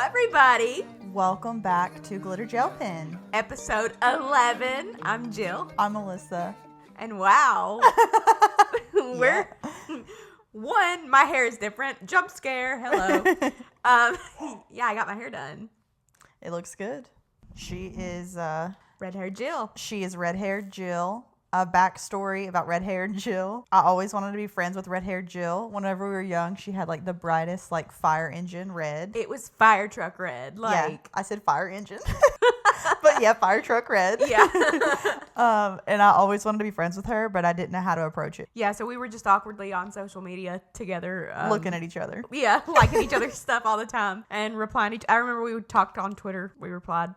everybody. Welcome back to Glitter Gel Pen. Episode 11. I'm Jill. I'm Melissa. And wow. We're... One, my hair is different. Jump scare. Hello. Yeah, I got my hair done. It looks good. She is... Red-haired Jill. She is red-haired Jill. A backstory about red-haired Jill. I always wanted to be friends with red-haired Jill. Whenever we were young, she had like the brightest like fire engine red. It was fire truck red. Like, yeah, I said fire engine. But yeah, fire truck red. Yeah. And I always wanted to be friends with her, but I didn't know how to approach it. Yeah, so we were just awkwardly on social media together. Looking at each other. Yeah, liking each other's stuff all the time and replying. I remember we talked on Twitter. We replied.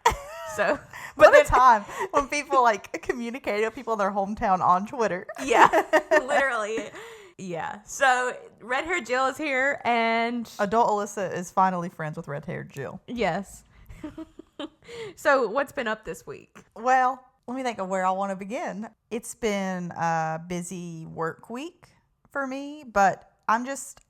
So, but the time when people like communicated with people in their hometown on Twitter. Yeah, literally. Yeah. So red-haired Jill is here and adult Alyssa is finally friends with red-haired Jill. Yes. So what's been up this week? Well, let me think of where I want to begin. It's been a busy work week for me, but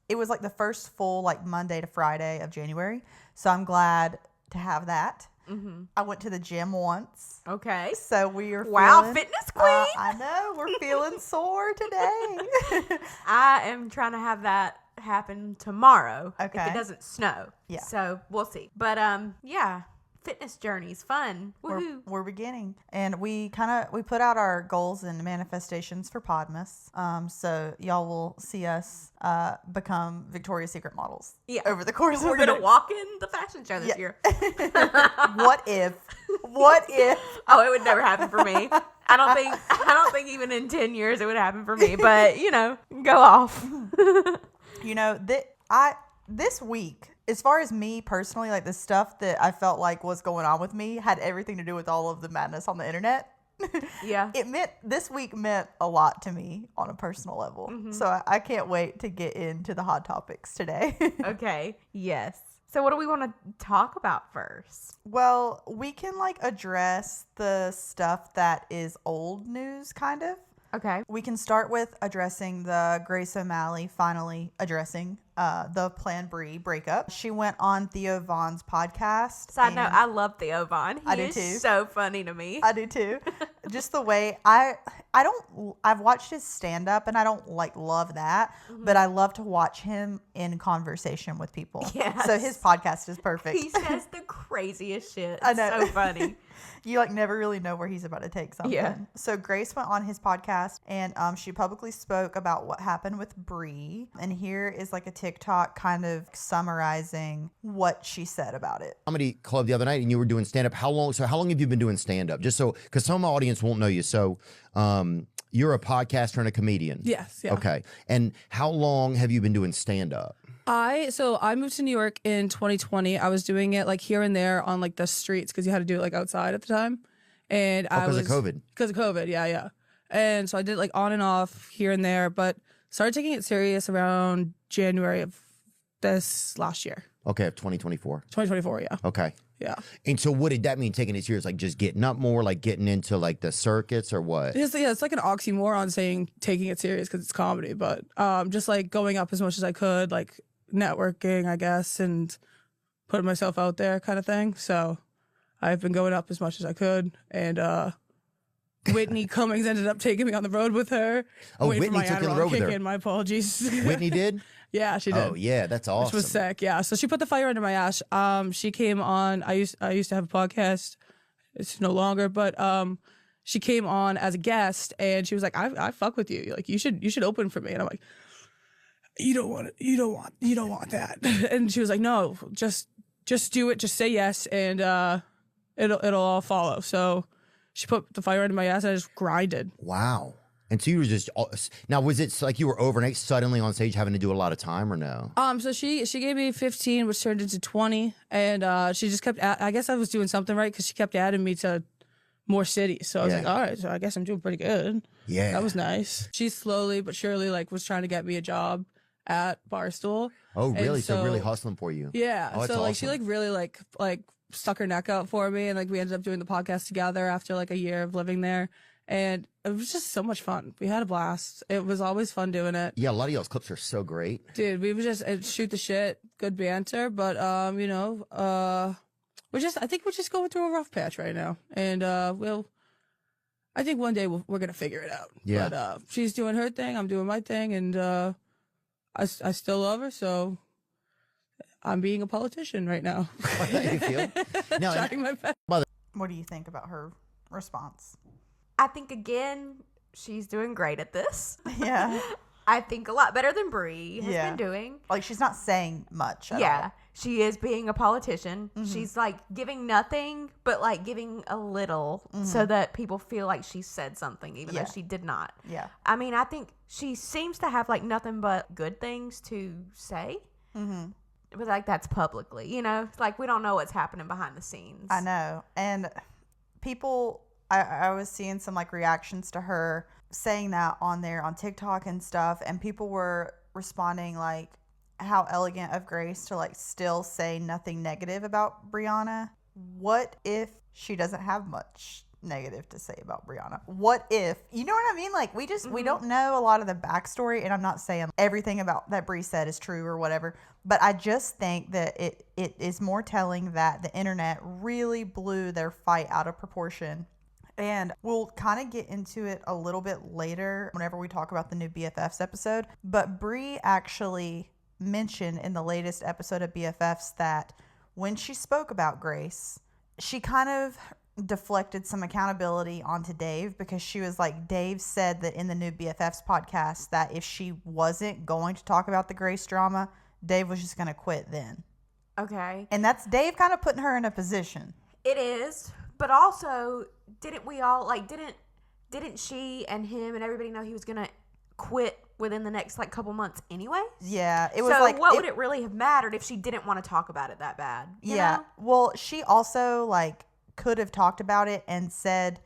it was like the first full like Monday to Friday of January. So I'm glad to have that. Mm-hmm. I went to the gym once. Okay. So we are fitness queen. I know. We're feeling sore today. I am trying to have that happen tomorrow. Okay. If it doesn't snow. Yeah. So we'll see. But yeah. Fitness journey's fun. Woohoo. We're beginning. And we put out our goals and manifestations for Podmas. So y'all will see us become Victoria's Secret models. Yeah. Over the course of We're going to walk in the fashion show this year. What if? Oh, it would never happen for me. I don't think even in 10 years it would happen for me, but go off. This week, as far as me personally, like the stuff that I felt like was going on with me had everything to do with all of the madness on the internet. Yeah. This week meant a lot to me on a personal level. Mm-hmm. So I can't wait to get into the hot topics today. Okay. Yes. So what do we want to talk about first? Well, we can address the stuff that is old news kind of. Okay. We can start with addressing the Grace O'Malley finally addressing the Plan Bri breakup. She went on Theo Von's podcast. Side note, I love Theo Von. I do is too. So funny to me. I do too. Just the way I've watched his stand up and I don't love that, but I love to watch him in conversation with people. Yes. So his podcast is perfect. He says the craziest shit. I know. So funny. You never really know where he's about to take something. Yeah. So Grace went on his podcast and she publicly spoke about what happened with Bri. And here is a TikTok kind of summarizing what she said about it. Comedy club the other night and you were doing stand-up. How long have you been doing stand-up? Just so, because some of my audience won't know you. So you're a podcaster and a comedian. Yes. Yeah. Okay. And how long have you been doing stand-up? I moved to New York in 2020. I was doing it here and there on the streets because you had to do it outside at the time. And because of COVID. Because of COVID, yeah. And so I did on and off here and there, but started taking it serious around January of this last year. Okay, of 2024. 2024, yeah. Okay. Yeah. And so what did that mean, taking it serious? Just getting up more, getting into the circuits or what? It's an oxymoron saying taking it serious because it's comedy, but just going up as much as I could, networking, I guess, and putting myself out there kind of thing. So I've been going up as much as I could. And Whitney Cummings ended up taking me on the road with her. Oh, Whitney took you on the road with her. My apologies. Whitney did? Yeah, she did. Oh, yeah, that's awesome. Which was sick, yeah. So she put the fire under my ass. She came on. I used to have a podcast. It's no longer, but she came on as a guest, and she was like, "I fuck with you. You should open for me." And I'm like, "You don't want it. You don't want that." And she was like, "No, just do it. Just say yes, and it'll all follow." So she put the fire under my ass, and I just grinded. Wow. And so you were just, now was it you were overnight suddenly on stage having to do a lot of time or no? So she gave me 15, which turned into 20. And she just kept, I guess I was doing something right because she kept adding me to more cities. So I was like, all right, so I guess I'm doing pretty good. Yeah. That was nice. She slowly but surely was trying to get me a job at Barstool. Oh, really? So really hustling for you. Yeah. Oh, so awesome. She really stuck her neck out for me. And we ended up doing the podcast together after a year of living there. And it was just so much fun. We had a blast. It was always fun doing it. Yeah, a lot of y'all's clips are so great. Dude, we would just shoot the shit, good banter, but I think we're just going through a rough patch right now. And I think one day we're going to figure it out. Yeah. But she's doing her thing, I'm doing my thing, and I still love her, so I'm being a politician right now. How you feel? No, Trying my best. What do you think about her response? I think, again, she's doing great at this. Yeah. I think a lot better than Brie has Yeah. been doing. Like, she's not saying much at all. She is being a politician. She's like giving nothing, but like giving a little so that people feel like she said something, even though she did not. Yeah. I mean, I think she seems to have like nothing but good things to say. But like that's publicly, you know, it's like we don't know what's happening behind the scenes. I know. And people, I was seeing some like reactions to her saying that on there on TikTok and stuff, and people were responding like, how elegant of Grace to like still say nothing negative about Brianna. What if she doesn't have much negative to say about Brianna? What if, you know what I mean? Like we don't know a lot of the backstory, and I'm not saying everything about that Bree said is true or whatever, but I just think that it is more telling that the internet really blew their fight out of proportion. And we'll kind of get into it a little bit later whenever we talk about the new BFFs episode. But Bree actually mentioned in the latest episode of BFFs that when she spoke about Grace, she kind of deflected some accountability onto Dave, because she was like, Dave said that in the new BFFs podcast that if she wasn't going to talk about the Grace drama, Dave was just going to quit then. Okay. And that's Dave kind of putting her in a position. It is, but also didn't we all like didn't she and him and everybody know he was gonna quit within the next like couple months anyways? Yeah, it was so like, what would it really have mattered if she didn't want to talk about it that bad? You know? Well, she also like could have talked about it and said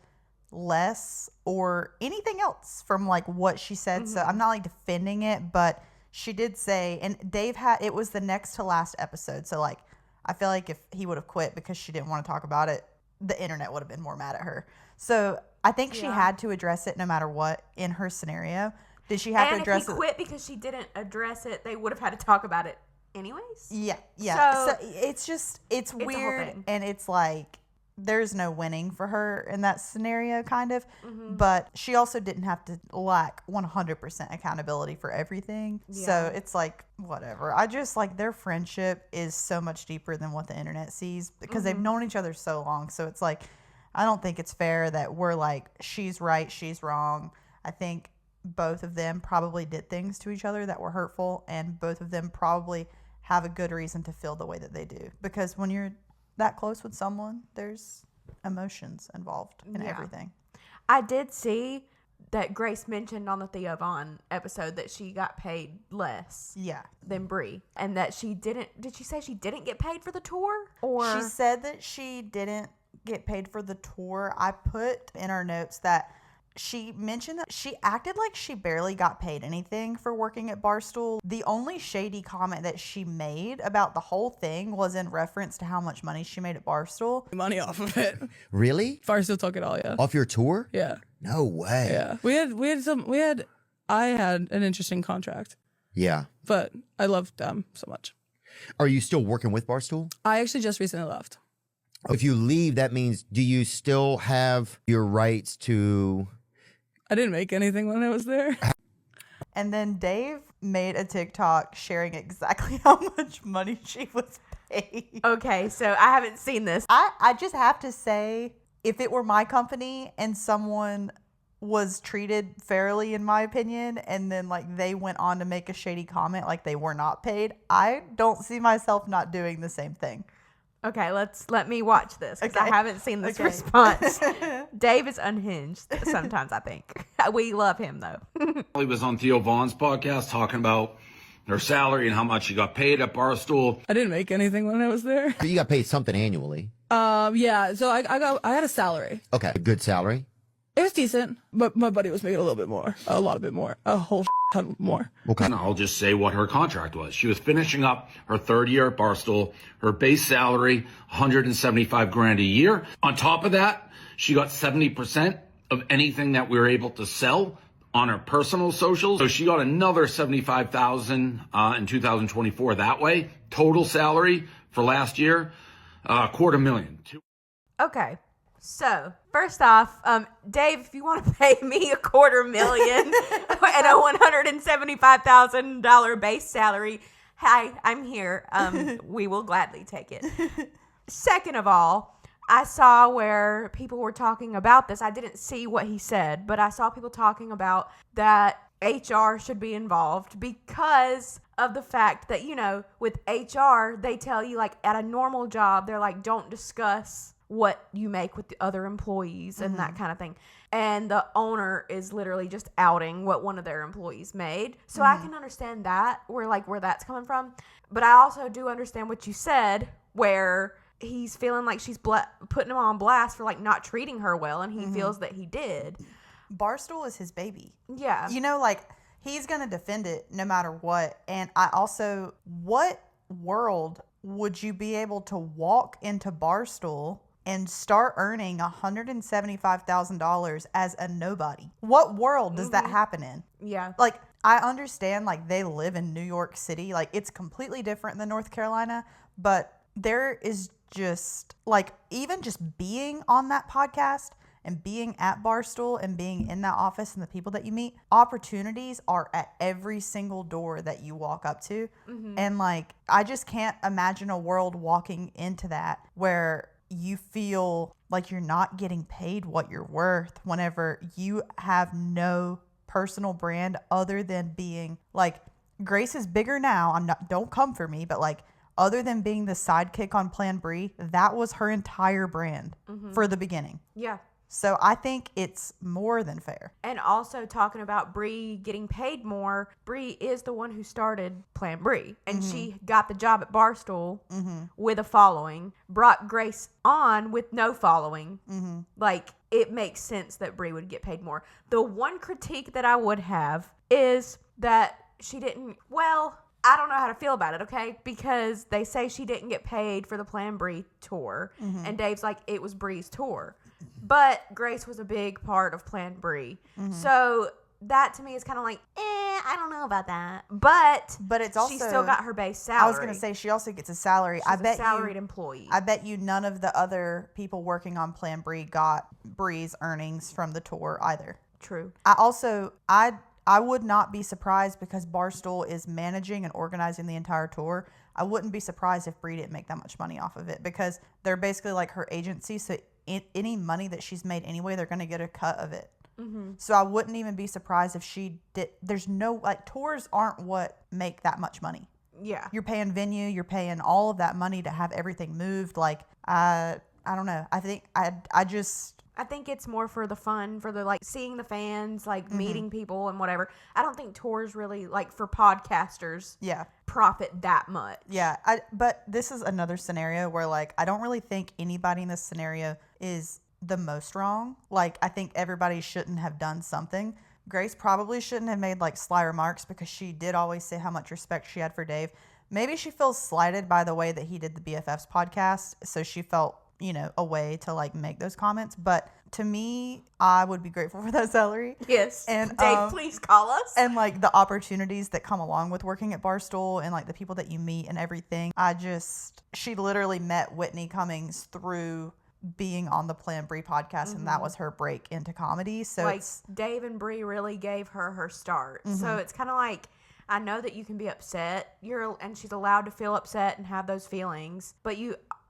less or anything else from like what she said. So I'm not like defending it, but she did say, and Dave had, it was the next to last episode. So like, I feel like if he would have quit because she didn't want to talk about it, the internet would have been more mad at her. So I think she had to address it no matter what in her scenario. Did she have to address it? And if he quit because she didn't address it, they would have had to talk about it anyways. Yeah, yeah. So So it's just, it's a whole weird, thing. and it's like there's no winning for her in that scenario, kind of. But she also didn't have to lack 100% accountability for everything. So it's like, whatever. I just like their friendship is so much deeper than what the internet sees, because they've known each other so long. So it's like, I don't think it's fair that we're like, she's right, she's wrong. I think both of them probably did things to each other that were hurtful, and both of them probably have a good reason to feel the way that they do. Because when you're that close with someone, there's emotions involved in everything. I did see that Grace mentioned on the Theo Vaughn episode that she got paid less Yeah. than Brie, and that she didn't. Did she say she didn't get paid for the tour? Or She said that she didn't get paid for the tour. I put in our notes that she mentioned that she acted like she barely got paid anything for working at Barstool. The only shady comment that she made about the whole thing was in reference to how much money she made at Barstool. Money off of it. Really? Barstool took it all, yeah. Off your tour? Yeah. No way. Yeah. I had an interesting contract, Yeah. but I loved them so much. Are you still working with Barstool? I actually just recently left. If you leave, that means, do you still have your rights to... I didn't make anything when I was there. And then Dave made a TikTok sharing exactly how much money she was paid. okay, so I haven't seen this. I just have to say, if it were my company and someone was treated fairly, in my opinion, and then like they went on to make a shady comment like they were not paid, I don't see myself not doing the same thing. Okay, let me watch this because I Okay. haven't seen this Okay. response. Dave is unhinged sometimes, I think. We love him though. He was on Theo Vaughn's podcast talking about her salary and how much she got paid at Barstool. I didn't make anything when I was there. You got paid something annually. Yeah. So I had a salary. Okay. A good salary? It was decent, but my buddy was making a little bit more, a lot bit more, a whole ton more. Okay. And I'll just say what her contract was. She was finishing up her third year at Barstool. Her base salary, $175,000 a year. On top of that, she got 70% of anything that we were able to sell on her personal socials. So she got another $75,000 in 2024 that way. Total salary for last year, $250,000. Okay. So, first off, Dave, if you want to pay me $250,000 and a $175,000 base salary, hi, I'm here. We will gladly take it. Second of all, I saw where people were talking about this. I didn't see what he said, but I saw people talking about that HR should be involved because of the fact that, you know, with HR, they tell you, like, at a normal job, they're like, don't discuss what you make with the other employees and that kind of thing. And the owner is literally just outing what one of their employees made. So I can understand that, where that's coming from. But I also do understand what you said, where he's feeling like she's putting him on blast for, like, not treating her well, and he feels that he did. Barstool is his baby. Yeah. You know, like, he's going to defend it no matter what. And I also, what world would you be able to walk into Barstool and start earning $175,000 as a nobody? What world does that happen in? Yeah. Like, I understand, like, they live in New York City. Like, it's completely different than North Carolina. But there is just, like, even just being on that podcast and being at Barstool and being in that office and the people that you meet, opportunities are at every single door that you walk up to. And, like, I just can't imagine a world walking into that where you feel like you're not getting paid what you're worth whenever you have no personal brand other than being, like, Grace is bigger now. Don't come for me, but, like, other than being the sidekick on Plan Brie, that was her entire brand for the beginning. Yeah. So I think it's more than fair. And also talking about Brie getting paid more, Brie is the one who started Plan Brie. And she got the job at Barstool with a following, brought Grace on with no following. Like, it makes sense that Brie would get paid more. The one critique that I would have is that she didn't, well, I don't know how to feel about it, okay? Because they say she didn't get paid for the Plan Brie tour. And Dave's like, it was Brie's tour. But Grace was a big part of Plan Brie. So that to me is kind of like, I don't know about that. But it's also, she still got her base salary. I was going to say she also gets a salary. She's a salaried employee. I bet you none of the other people working on Plan Brie got Brie's earnings from the tour either. True. I would not be surprised because Barstool is managing and organizing the entire tour. I wouldn't be surprised if Brie didn't make that much money off of it because they're basically like her agency. So any money that she's made anyway, they're going to get a cut of it. So I wouldn't even be surprised if she did. There's no, like, tours aren't what make that much money. Yeah. You're paying venue, you're paying all of that money to have everything moved. Like, I don't know. I think I think it's more for the fun, for the, like, seeing the fans, like, meeting people and whatever. I don't think tours really, like, for podcasters, profit that much. Yeah. But this is another scenario where, like, I don't really think anybody in this scenario is the most wrong. Like, I think everybody shouldn't have done something. Grace probably shouldn't have made, like, sly remarks because she did always say how much respect she had for Dave. Maybe she feels slighted by the way that he did the BFFs podcast, so she felt, you know, a way to, like, make those comments. But to me, I would be grateful for that salary. Yes. And Dave, please call us. And, like, the opportunities that come along with working at Barstool and, like, the people that you meet and everything. She literally met Whitney Cummings through being on the Plan Brie podcast, and that was her break into comedy. So, like, Dave and Brie really gave her start. So it's kind of like, I know that you can be upset, and she's allowed to feel upset and have those feelings, but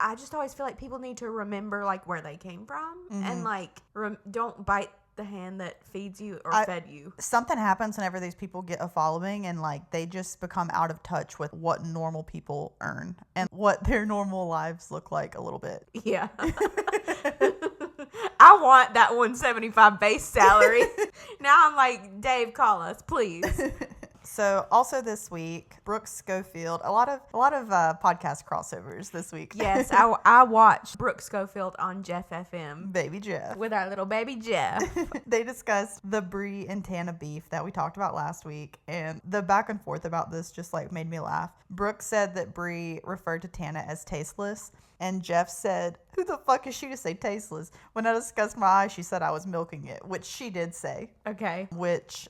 I just always feel like people need to remember, like, where they came from, and, like, don't bite the hand that feeds you or fed you. Something happens whenever these people get a following, and, like, they just become out of touch with what normal people earn and what their normal lives look like a little bit. Yeah. I want that 175 base salary. Now I'm like, Dave, call us, please. So also this week, Brooke Schofield, a lot of podcast crossovers this week. Yes, I watched Brooke Schofield on Jeff FM Baby Jeff. with our little baby Jeff. They discussed the Brie and Tana beef that we talked about last week, and the back and forth about this just like made me laugh. Brooke said that Brie referred to Tana as tasteless, and Jeff said, "Who the fuck is she to say tasteless? When I discussed my eye, she said I was milking it," which she did say. Okay. Which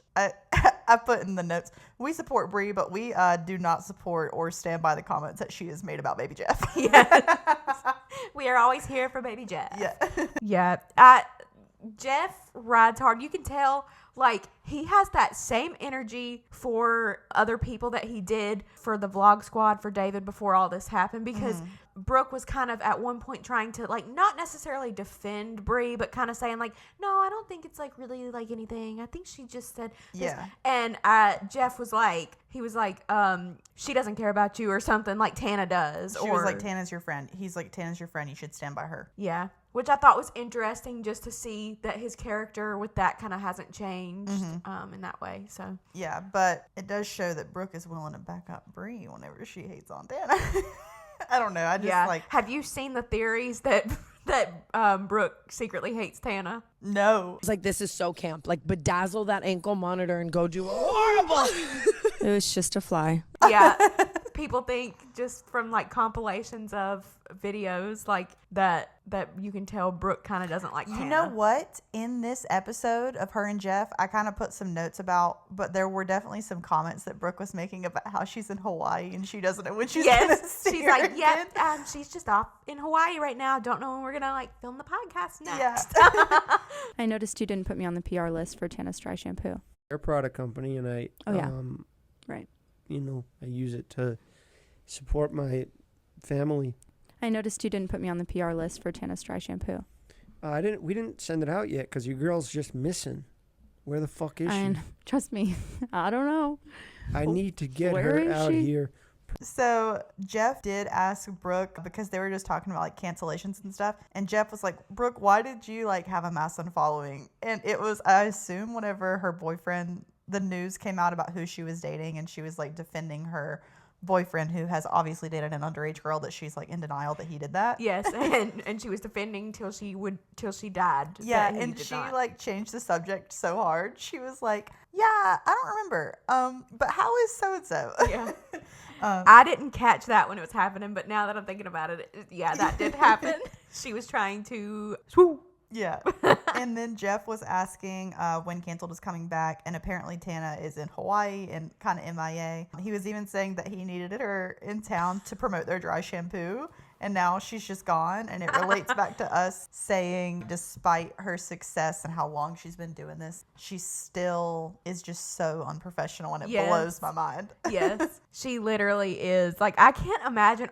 I put in the notes. We support Brie, but we do not support or stand by the comments that she has made about baby Jeff. Yes. We are always here for baby Jeff. Yeah. Yeah. Jeff rides hard. You can tell, like, he has that same energy for other people that he did for the vlog squad for David before all this happened, because Brooke was kind of at one point trying to, like, not necessarily defend Brie, but kind of saying, like, no, I don't think it's, like, really, like, anything. I think she just said this. Yeah. And Jeff was like, she doesn't care about you or something like Tana does. She was like, Tana's your friend. He's like, Tana's your friend. You should stand by her. Yeah. Which I thought was interesting, just to see that his character with that kind of hasn't changed in that way. So Yeah, but it does show that Brooke is willing to back up Brie whenever she hates on Tana. I don't know. I just like. Have you seen the theories that Brooke secretly hates Tana? No. It's like, this is so camp. Like, bedazzle that ankle monitor and go do a horrible. It was just a fly. Yeah. People think just from like compilations of videos like that you can tell Brooke kind of doesn't like Tana. You know what? In this episode of her and Jeff, I kind of put some notes about, but there were definitely some comments that Brooke was making about how she's in Hawaii and she doesn't know when she's gonna see she's her like, again. she's just off in Hawaii right now. Don't know when we're gonna like film the podcast next. Yeah. I noticed you didn't put me on the PR list for Tana's dry shampoo. Hair product company, and I Right. you know, I use it to support my family. I noticed you didn't put me on the PR list for Tana's dry shampoo. We didn't send it out yet because your girl's just missing. Where the fuck is she? Trust me, I don't know. I need to get Where her is out she? here. So Jeff did ask Brooke, because they were just talking about like cancellations and stuff, and Jeff was like, Brooke, why did you like have a mass unfollowing? And it was, I assume, whenever her boyfriend, the news came out about who she was dating, and she was like defending her boyfriend, who has obviously dated an underage girl, that she's like in denial that he did that. Yes, and she was defending till she died. Yeah, that he and did she not. like changed the subject so hard. She was like, yeah, I don't remember. But how is so and so? Yeah. I didn't catch that when it was happening, but now that I'm thinking about it, yeah, that did happen. She was trying to swoo. Yeah. And then Jeff was asking when Canceled is coming back, and apparently Tana is in Hawaii and kind of MIA. He was even saying that he needed her in town to promote their dry shampoo, and now she's just gone. And it relates back to us saying, despite her success and how long she's been doing this, she still is just so unprofessional, and it blows my mind. Yes, she literally is. Like, I can't imagine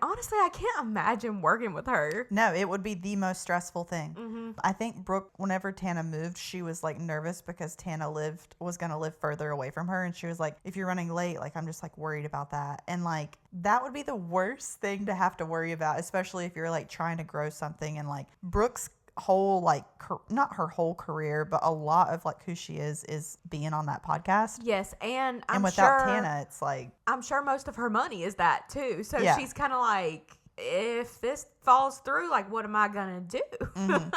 working with her. No, it would be the most stressful thing. Mm-hmm. I think Brooke, whenever Tana moved, she was like nervous because Tana was going to live further away from her. And she was like, if you're running late, like, I'm just like worried about that. And like, that would be the worst thing to have to worry about, especially if you're like trying to grow something. And like Brooke's whole, like, not her whole career, but a lot of like who she is being on that podcast. Yes, and without Tana, it's like, I'm sure most of her money is that too. So Yeah. she's kind of like, if this falls through, like, what am I gonna do? Mm-hmm.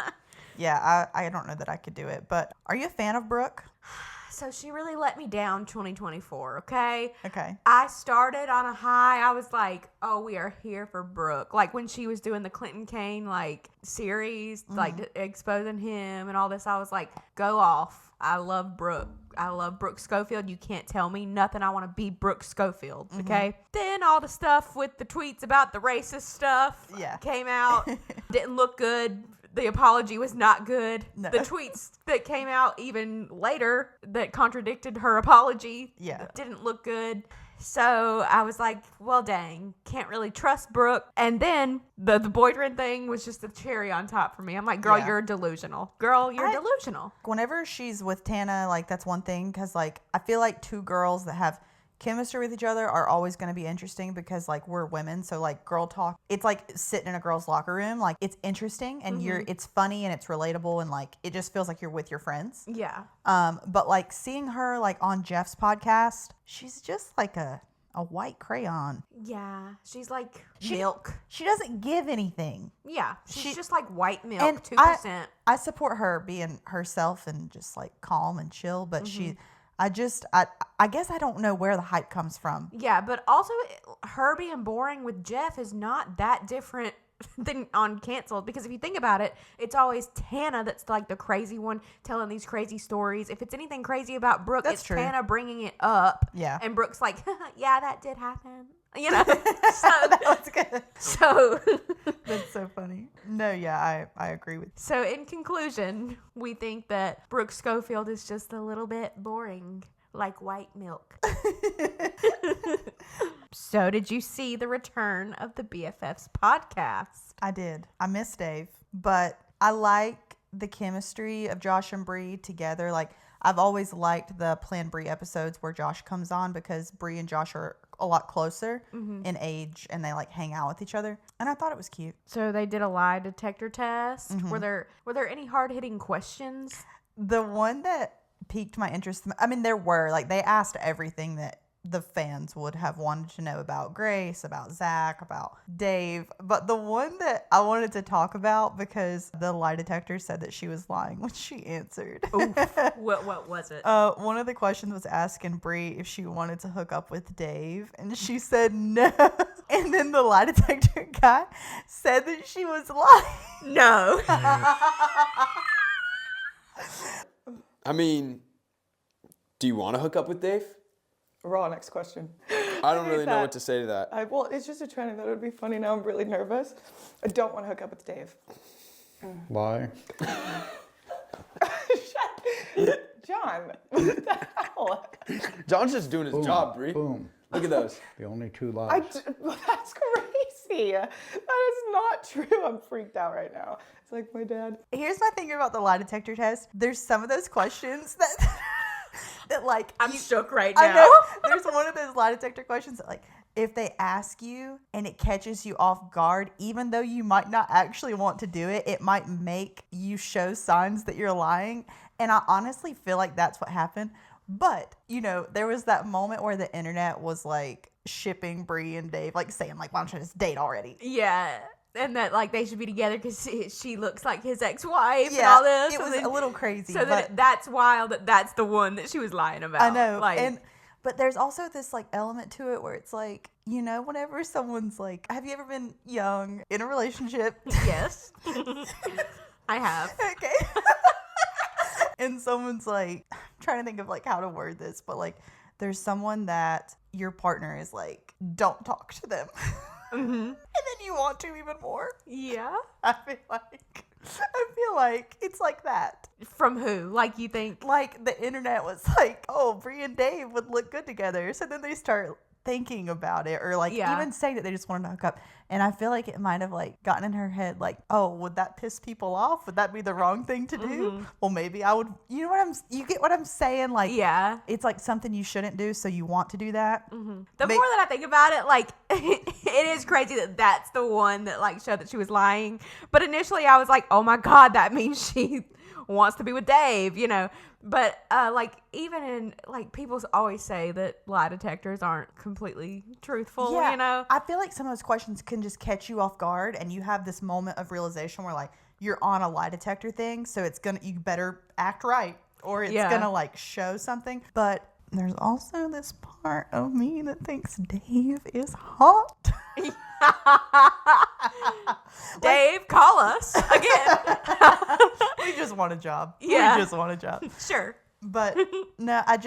Yeah, I don't know that I could do it. But are you a fan of Brooke? So she really let me down 2024, okay? Okay. I started on a high. I was like, oh, we are here for Brooke. Like, when she was doing the Clinton Kane, like, series, like, exposing him and all this, I was like, go off. I love Brooke. I love Brooke Schofield. You can't tell me nothing. I want to be Brooke Schofield, okay? Then all the stuff with the tweets about the racist stuff came out. Didn't look good. The apology was not good. No. The tweets that came out even later that contradicted her apology didn't look good. So I was like, well, dang, can't really trust Brooke. And then the boyfriend thing was just the cherry on top for me. I'm like, girl, you're delusional. Girl, you're delusional. Whenever she's with Tana, like, that's one thing, because like I feel like two girls that have chemistry with each other are always going to be interesting because like we're women, so like girl talk, it's like sitting in a girl's locker room, like it's interesting and it's funny and it's relatable and like it just feels like you're with your friends. Yeah. But like seeing her like on Jeff's podcast, she's just like a white crayon. Yeah. She's like milk. She doesn't give anything. Yeah. She's just like white milk, And 2%. I support her being herself and just like calm and chill, but I guess I don't know where the hype comes from. Yeah, but also her being boring with Jeff is not that different than on Canceled, because if you think about it, it's always Tana that's like the crazy one telling these crazy stories. If it's anything crazy about Brooke, That's it's true. Tana bringing it up. Yeah. And Brooke's like, yeah, that did happen. You know? So, That was good. so, That's so funny. No, yeah, I agree with you. so in conclusion, we think that Brooke Schofield is just a little bit boring, like white milk. So did you see the return of the BFFs podcast? I did. I miss Dave, but I like the chemistry of Josh and Bree together. Like, I've always liked the Plan Bree episodes where Josh comes on because Bree and Josh are a lot closer in age and they like hang out with each other. And I thought it was cute. So they did a lie detector test. Were there any hard-hitting questions? The one that piqued my interest, I mean, there were, like, they asked everything that the fans would have wanted to know about Grace, about Zach, about Dave. But the one that I wanted to talk about because the lie detector said that she was lying when she answered. What was it? One of the questions was asking Bree if she wanted to hook up with Dave, and she said no. And then the lie detector guy said that she was lying. No. I mean, do you want to hook up with Dave? Raw, next question. I don't really know what to say to that. Well, it's just a trend and that would be funny. Now I'm really nervous. I don't want to hook up with Dave. Why? John, what the hell? John's just doing his job, Bree. Boom. Look at those. The only two lies. That's crazy. That is not true. I'm freaked out right now. It's like my dad. Here's my thing about the lie detector test. There's some of those questions that that like I'm shook right I now. know. There's one of those lie detector questions that like if they ask you and it catches you off guard, even though you might not actually want to do it, it might make you show signs that you're lying. And I honestly feel like that's what happened. But, you know, there was that moment where the internet was like shipping Bree and Dave, like saying like, why don't you just date already? Yeah. And that like they should be together because she looks like his ex-wife and all this. It was a little crazy. So that's wild that's the one that she was lying about. I know. Like, But there's also this like element to it where it's like, you know, whenever someone's like, have you ever been young in a relationship? Yes. I have. Okay. And someone's like, I'm trying to think of like how to word this, but like there's someone that your partner is like, don't talk to them. And then you want to even more. Yeah. I feel like it's like that. From who? Like you think? Like the internet was like, oh, Bree and Dave would look good together. So then they start thinking about it or like even saying that they just wanted to hook up. And I feel like it might have like gotten in her head like, oh, would that piss people off? Would that be the wrong thing to do? Well, maybe I would. You get what I'm saying? Like, yeah, it's like something you shouldn't do. So you want to do that. The more that I think about it, like it is crazy that that's the one that like showed that she was lying. But initially I was like, oh my God, that means she wants to be with Dave, you know. But like even in like people always say that lie detectors aren't completely truthful, Yeah, you know. I feel like some of those questions can just catch you off guard and you have this moment of realization where like you're on a lie detector thing, so you better act right or it's gonna like show something. But there's also this part of me that thinks Dave is hot. Dave, call us again. We just want a job. Yeah. We just want a job. Sure. But no, I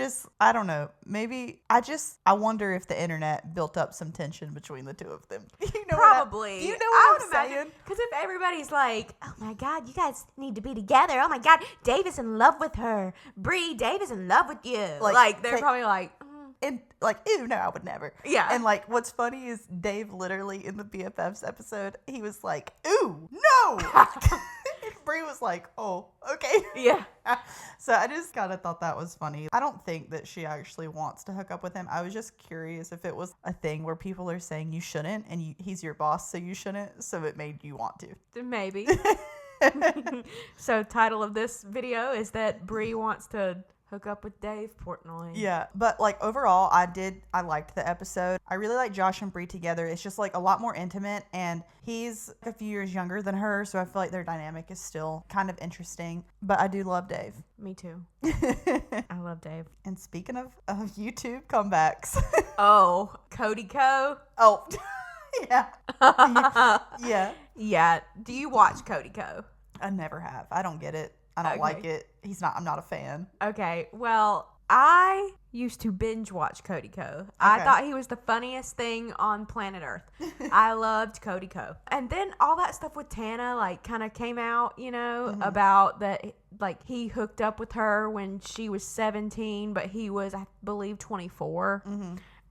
don't know. Maybe I wonder if the internet built up some tension between the two of them. You know Probably. You know what I'm saying? Because if everybody's like, oh my God, you guys need to be together. Oh my God, Dave is in love with her. Bree, Dave is in love with you. Like they're probably like, and like, ew, no, I would never. Yeah. And like, what's funny is Dave literally in the BFFs episode, he was like, ooh, no. And Brie was like, oh, okay. Yeah. So I just kind of thought that was funny. I don't think that she actually wants to hook up with him. I was just curious if it was a thing where people are saying you shouldn't and he's your boss, so you shouldn't. So it made you want to. Maybe. So title of this video is that Brie wants to hook up with Dave Portnoy. Yeah, but like overall, I liked the episode. I really like Josh and Brie together. It's just like a lot more intimate, and he's a few years younger than her, so I feel like their dynamic is still kind of interesting. But I do love Dave. Me too. I love Dave. And speaking of YouTube comebacks. Oh, Cody Ko. Oh, yeah. Yeah. Yeah. Do you watch Cody Ko? I never have. I don't get it. I don't like it. I'm not a fan. Okay. Well, I used to binge watch Cody Ko. I thought he was the funniest thing on planet Earth. I loved Cody Ko. And then all that stuff with Tana, like, kind of came out, you know, about that, like, he hooked up with her when she was 17, but he was, I believe, 24.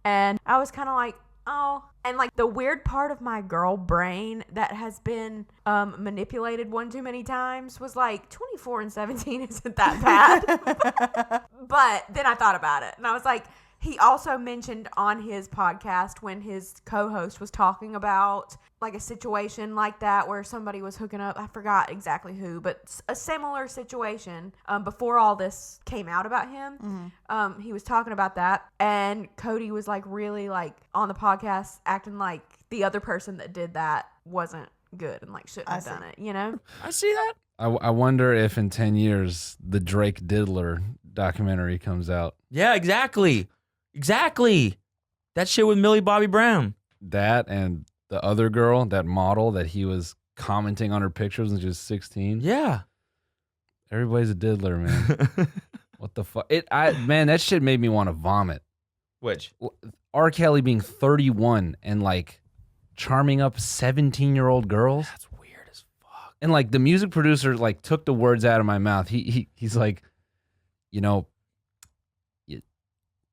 And I was kind of like, oh. And like the weird part of my girl brain that has been manipulated one too many times was like 24 and 17 isn't that bad. But then I thought about it and I was like, he also mentioned on his podcast when his co-host was talking about like a situation like that where somebody was hooking up. I forgot exactly who, but a similar situation before all this came out about him. He was talking about that, and Cody was like really like on the podcast acting like the other person that did that wasn't good and like shouldn't have done it. You know? I see that. I wonder if in 10 years the Drake Diddler documentary comes out. Yeah, exactly. Exactly. That shit with Millie Bobby Brown. That and the other girl, that model that he was commenting on her pictures when she was 16. Yeah. Everybody's a diddler, man. What the fuck? Man, that shit made me want to vomit. Which? R. Kelly being 31 and like charming up 17-year-old girls. That's weird as fuck. And like the music producer like took the words out of my mouth. He's like, you know,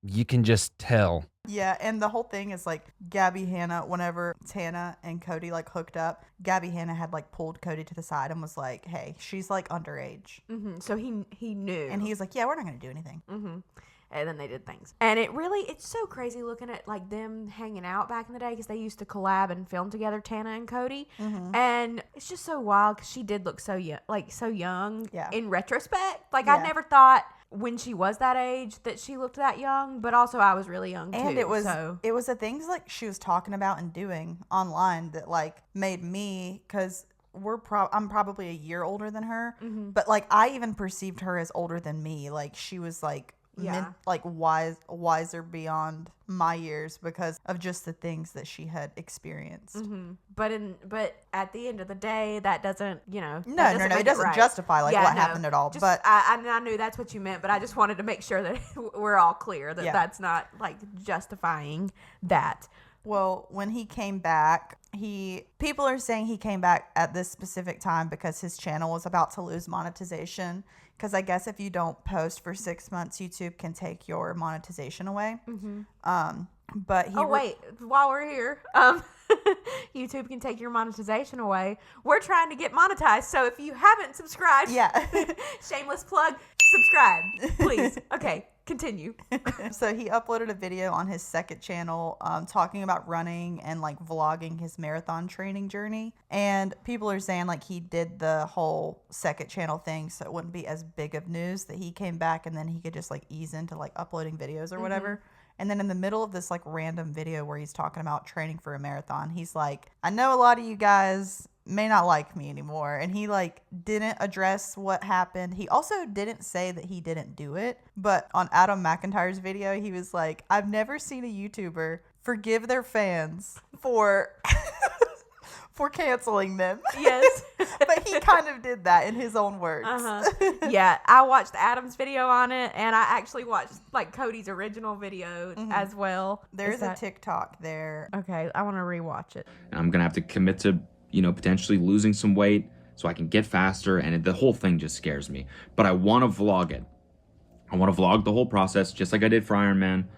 you can just tell. Yeah, and the whole thing is like Gabby Hanna, whenever Tana and Cody like hooked up, Gabby Hanna had like pulled Cody to the side and was like, hey, she's like underage. So he knew. And he was like, yeah, we're not going to do anything. And then they did things. And it's so crazy looking at like them hanging out back in the day because they used to collab and film together, Tana and Cody. And it's just so wild because she did look so young in retrospect. Like I never thought when she was that age that she looked that young, but also I was really young too. And it was the things like she was talking about and doing online that like made me, because I'm probably a year older than her, but like I even perceived her as older than me. Like she was like wiser beyond my years because of just the things that she had experienced. But at the end of the day, that doesn't, you know, no, it doesn't justify like what happened at all. But I knew that's what you meant, but I just wanted to make sure that we're all clear that that's not like justifying that. Well, when he came back, people are saying he came back at this specific time because his channel was about to lose monetization. Because I guess if you don't post for 6 months, YouTube can take your monetization away. But while we're here, YouTube can take your monetization away. We're trying to get monetized, so if you haven't subscribed, shameless plug, subscribe, please. Okay, continue. So he uploaded a video on his second channel talking about running and like vlogging his marathon training journey. And people are saying like he did the whole second channel thing so it wouldn't be as big of news that he came back and then he could just like ease into like uploading videos or whatever. And then in the middle of this like random video where he's talking about training for a marathon, he's like, I know a lot of you guys may not like me anymore. And he like didn't address what happened. He also didn't say that he didn't do it. But on Adam McIntyre's video, he was like, I've never seen a YouTuber forgive their fans for canceling them. Yes. But he kind of did that in his own words. Yeah, I watched Adam's video on it, and I actually watched like Cody's original video as well. There's a TikTok there. Okay, I want to rewatch it. And I'm going to have to commit to, you know, potentially losing some weight so I can get faster, and the whole thing just scares me. But I want to vlog it. I want to vlog the whole process, just like I did for Iron Man.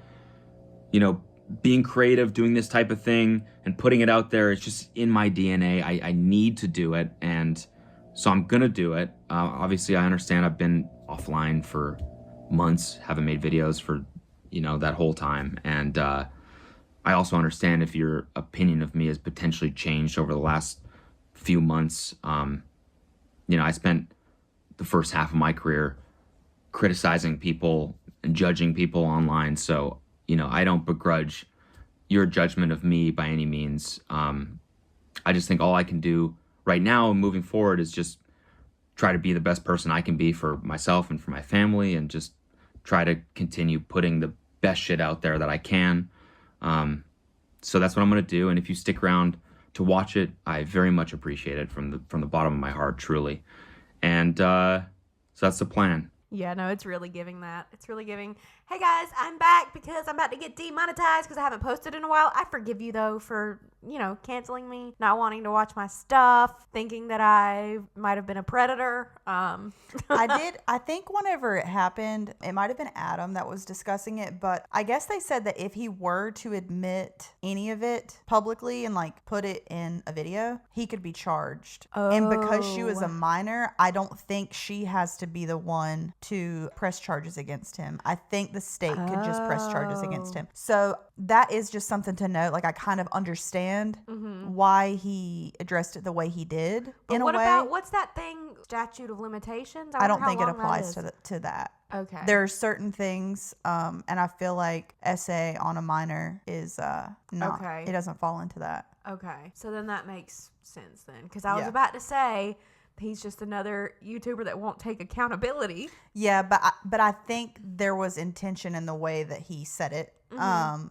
You know, being creative, doing this type of thing, and putting it out there, it's just in my DNA. I need to do it, and So I'm gonna do it. Obviously, I understand I've been offline for months, haven't made videos for, that whole time. And I also understand if your opinion of me has potentially changed over the last few months. I spent the first half of my career criticizing people and judging people online. So, I don't begrudge your judgment of me by any means. I just think all I can do right now and moving forward is just try to be the best person I can be for myself and for my family, and just try to continue putting the best shit out there that I can. So that's what I'm going to do. And if you stick around to watch it, I very much appreciate it from the bottom of my heart, truly. And so that's the plan. Yeah, no, it's really giving that. It's really giving. Hey guys, I'm back because I'm about to get demonetized because I haven't posted in a while. I forgive you though for, canceling me, not wanting to watch my stuff, thinking that I might have been a predator. I think whenever it happened, it might have been Adam that was discussing it, but I guess they said that if he were to admit any of it publicly and put it in a video, he could be charged. Oh. And because she was a minor, I don't think she has to be the one to press charges against him. I think the state could just press charges against him. So that is just something to note. I kind of understand why he addressed it the way he did. But what about, what's that thing, statute of limitations? I don't think it applies to that. Okay. There are certain things, and I feel like essay on a minor is not. Okay. It doesn't fall into that. Okay. So then that makes sense then, because I was about to say he's just another YouTuber that won't take accountability. Yeah, but I think there was intention in the way that he said it.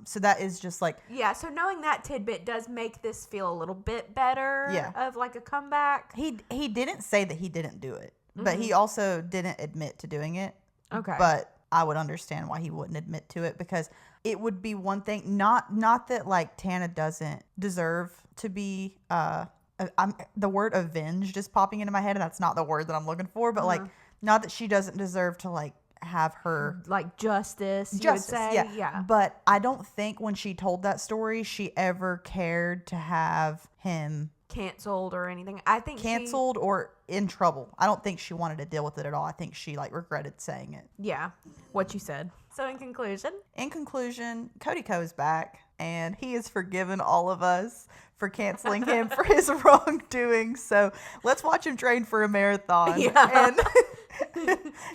So that is just yeah. So knowing that tidbit does make this feel a little bit better. Yeah. Of a comeback. He didn't say that he didn't do it, but he also didn't admit to doing it. Okay. But I would understand why he wouldn't admit to it, because it would be one thing. Not that Tana doesn't deserve to be. The word avenged is popping into my head, and that's not the word that I'm looking for. But not that she doesn't deserve to have her justice. You would say, yeah. But I don't think when she told that story, she ever cared to have him canceled or anything. I think canceled or in trouble. I don't think she wanted to deal with it at all. I think she regretted saying it. Yeah, what you said. So in conclusion, Cody Ko is back, and he has forgiven all of us for canceling him for his wrongdoing. So let's watch him train for a marathon and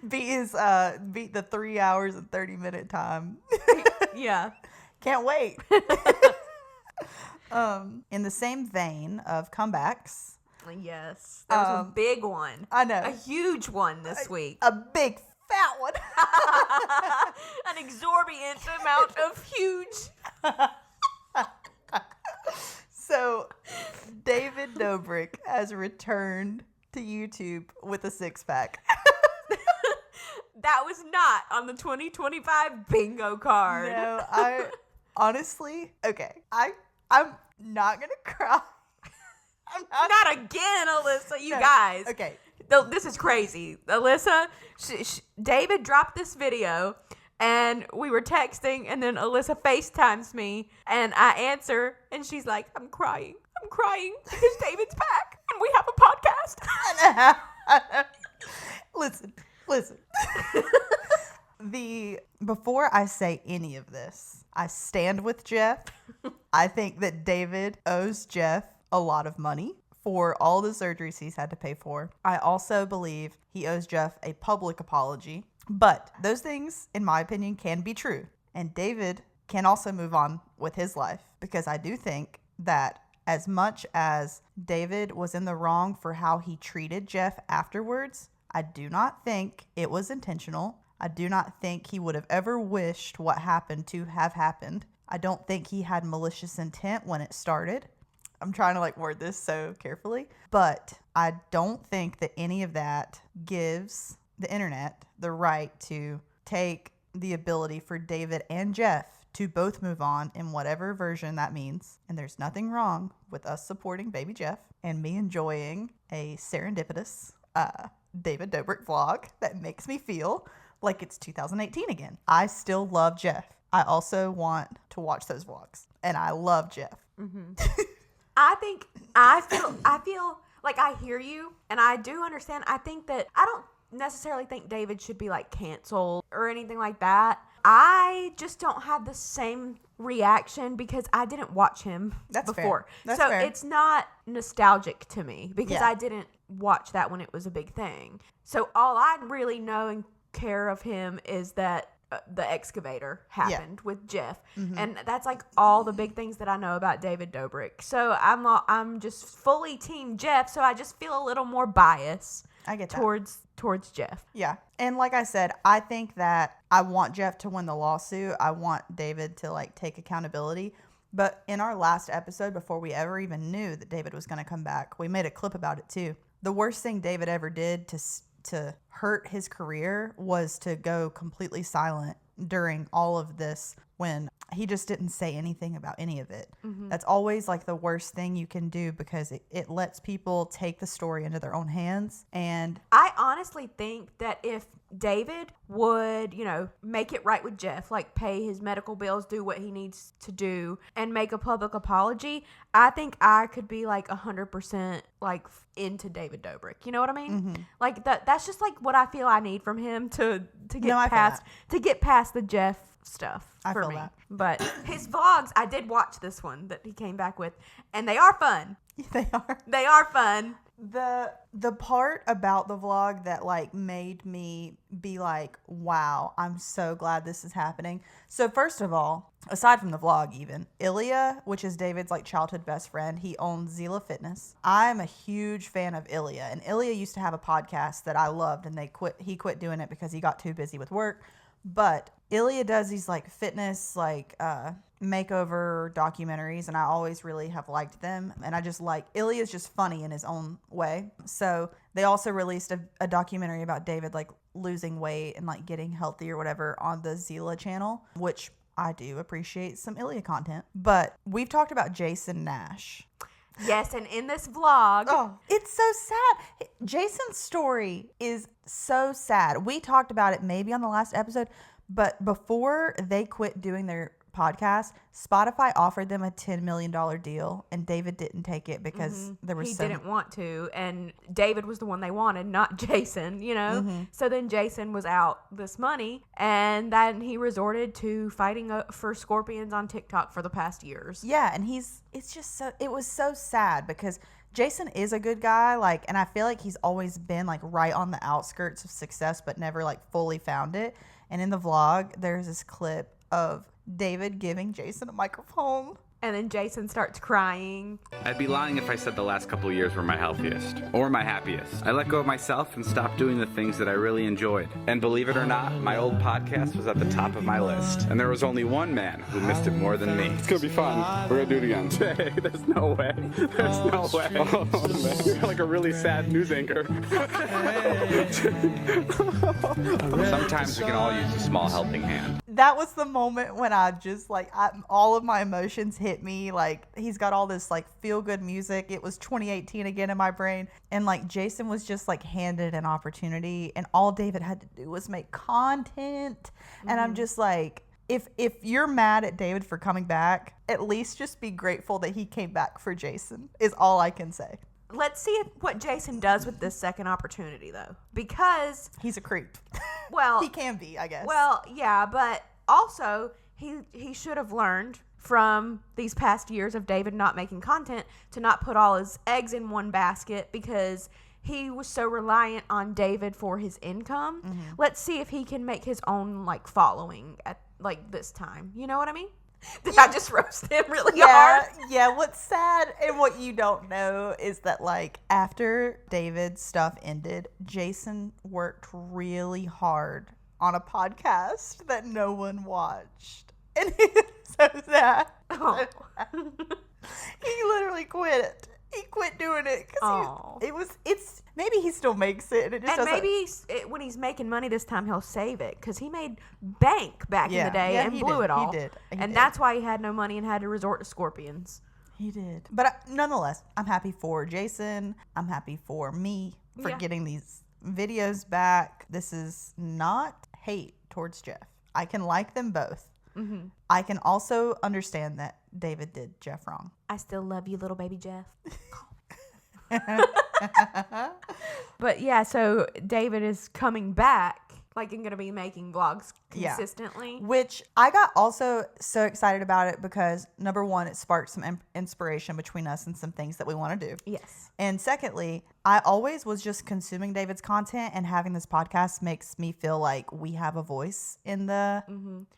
beat the 3 hours and 30-minute time. Yeah. Can't wait. In the same vein of comebacks. Yes. There was a big one. I know. A huge one this week. A big fat one. An exorbitant amount of huge. So, David Dobrik has returned to YouTube with a six-pack. That was not on the 2025 bingo card. No, I honestly, okay, I'm not gonna cry. Not again, Alyssa. You guys. Okay. This is crazy. Alyssa, David dropped this video, and we were texting, and then Alyssa FaceTimes me, and I answer, and she's like, I'm crying because David's back, and we have a podcast. Listen. Before I say any of this, I stand with Jeff. I think that David owes Jeff a lot of money for all the surgeries he's had to pay for. I also believe he owes Jeff a public apology. But those things, in my opinion, can be true. And David can also move on with his life, because I do think that as much as David was in the wrong for how he treated Jeff afterwards, I do not think it was intentional. I do not think he would have ever wished what happened to have happened. I don't think he had malicious intent when it started. I'm trying to word this so carefully, but I don't think that any of that gives the internet the right to take the ability for David and Jeff to both move on in whatever version that means. And there's nothing wrong with us supporting baby Jeff and me enjoying a serendipitous David Dobrik vlog that makes me feel like it's 2018 again. I still love Jeff. I also want to watch those vlogs, and I love Jeff. Mm-hmm. I feel like, I hear you, and I do understand. I think that I don't necessarily think David should be, like, canceled or anything like that. I just don't have the same reaction because I didn't watch him before. That's so fair. it's not nostalgic to me because Yeah. I didn't watch that when it was a big thing. So all I really know and care of him is that the excavator happened with Jeff. Mhm. And that's like all the big things that I know about David Dobrik. So I'm just fully team Jeff, so I just feel a little more bias I get that. towards Jeff. Yeah. And like I said, I think that I want Jeff to win the lawsuit. I want David to like take accountability. But in our last episode, before we ever even knew that David was going to come back, we made a clip about it too. The worst thing David ever did to hurt his career was to go completely silent during all of this when he just didn't say anything about any of it. Mhm. That's always like the worst thing you can do because it lets people take the story into their own hands. And I honestly think that if David would, make it right with Jeff, like pay his medical bills, do what he needs to do, and make a public apology, I think I could be like 100% like into David Dobrik. You know what I mean? Mhm. Like that's just like what I feel I need from him to get No, I feel past the Jeff stuff I for feel me. that. But his vlogs, I did watch this one that he came back with, and they are fun. They are. They are fun. The part about the vlog that like made me be like, wow, I'm so glad this is happening. So first of all, aside from the vlog even, Ilya, which is David's like childhood best friend, he owns Zila Fitness. I'm a huge fan of Ilya, and Ilya used to have a podcast that I loved, and he quit doing it because he got too busy with work. But Ilya does these like fitness like makeover documentaries, and I always really have liked them. And I just like Ilya's just funny in his own way. So they also released a documentary about David like losing weight and like getting healthy or whatever on the Zila channel, which I do appreciate some Ilya content. But we've talked about Jason Nash. Yes, and in this vlog, it's so sad. Jason's story is so sad. We talked about it maybe on the last episode, but before they quit doing their podcast, Spotify offered them a $10 million deal, and David didn't take it because there was he didn't want to, and David was the one they wanted, not Jason, Mhm. So then Jason was out this money, and then he resorted to fighting for scorpions on TikTok for the past years. Yeah, and it was so sad because Jason is a good guy, like, and I feel like he's always been like right on the outskirts of success, but never like fully found it. And in the vlog, there's this clip of David giving Jason a microphone. And then Jason starts crying. I'd be lying if I said the last couple of years were my healthiest or my happiest. I let go of myself and stopped doing the things that I really enjoyed. And believe it or not, my old podcast was at the top of my list. And there was only one man who missed it more than me. It's gonna be fun. We're gonna do it again. Hey, there's no way. There's no way. Oh, man. You're like a really sad news anchor. Sometimes we can all use a small helping hand. That was the moment when I just like all of my emotions hit me. Like, he's got all this like feel good music. It was 2018 again in my brain, and like Jason was just like handed an opportunity, and all David had to do was make content. And I'm just like, if you're mad at David for coming back, at least just be grateful that he came back for Jason is all I can say. Let's see what Jason does with this second opportunity, though, because he's a creep. Well, he can be, I guess. Well, yeah, but also he should have learned from these past years of David not making content to not put all his eggs in one basket because he was so reliant on David for his income. Mm-hmm. Let's see if he can make his own like following at like this time. You know what I mean? Did I just roast him really hard? Yeah, what's sad and what you don't know is that like after David's stuff ended, Jason worked really hard on a podcast that no one watched. And it's so sad. Oh. He literally quit. He quit doing it because maybe he still makes it. And, it just and doesn't- maybe when he's making money this time, he'll save it because he made bank back in the day and blew did. it all. He did. And that's why he had no money and had to resort to scorpions. He did. But nonetheless, I'm happy for Jason. I'm happy for me for getting these videos back. This is not hate towards Jeff. I can like them both. Mm-hmm. I can also understand that David did Jeff wrong. I still love you, little baby Jeff. But yeah, so David is coming back. Like, I'm going to be making vlogs consistently. Yeah. Which I got also so excited about it because, number one, it sparked some inspiration between us and some things that we want to do. Yes. And secondly, I always was just consuming David's content, and having this podcast makes me feel like we have a voice in the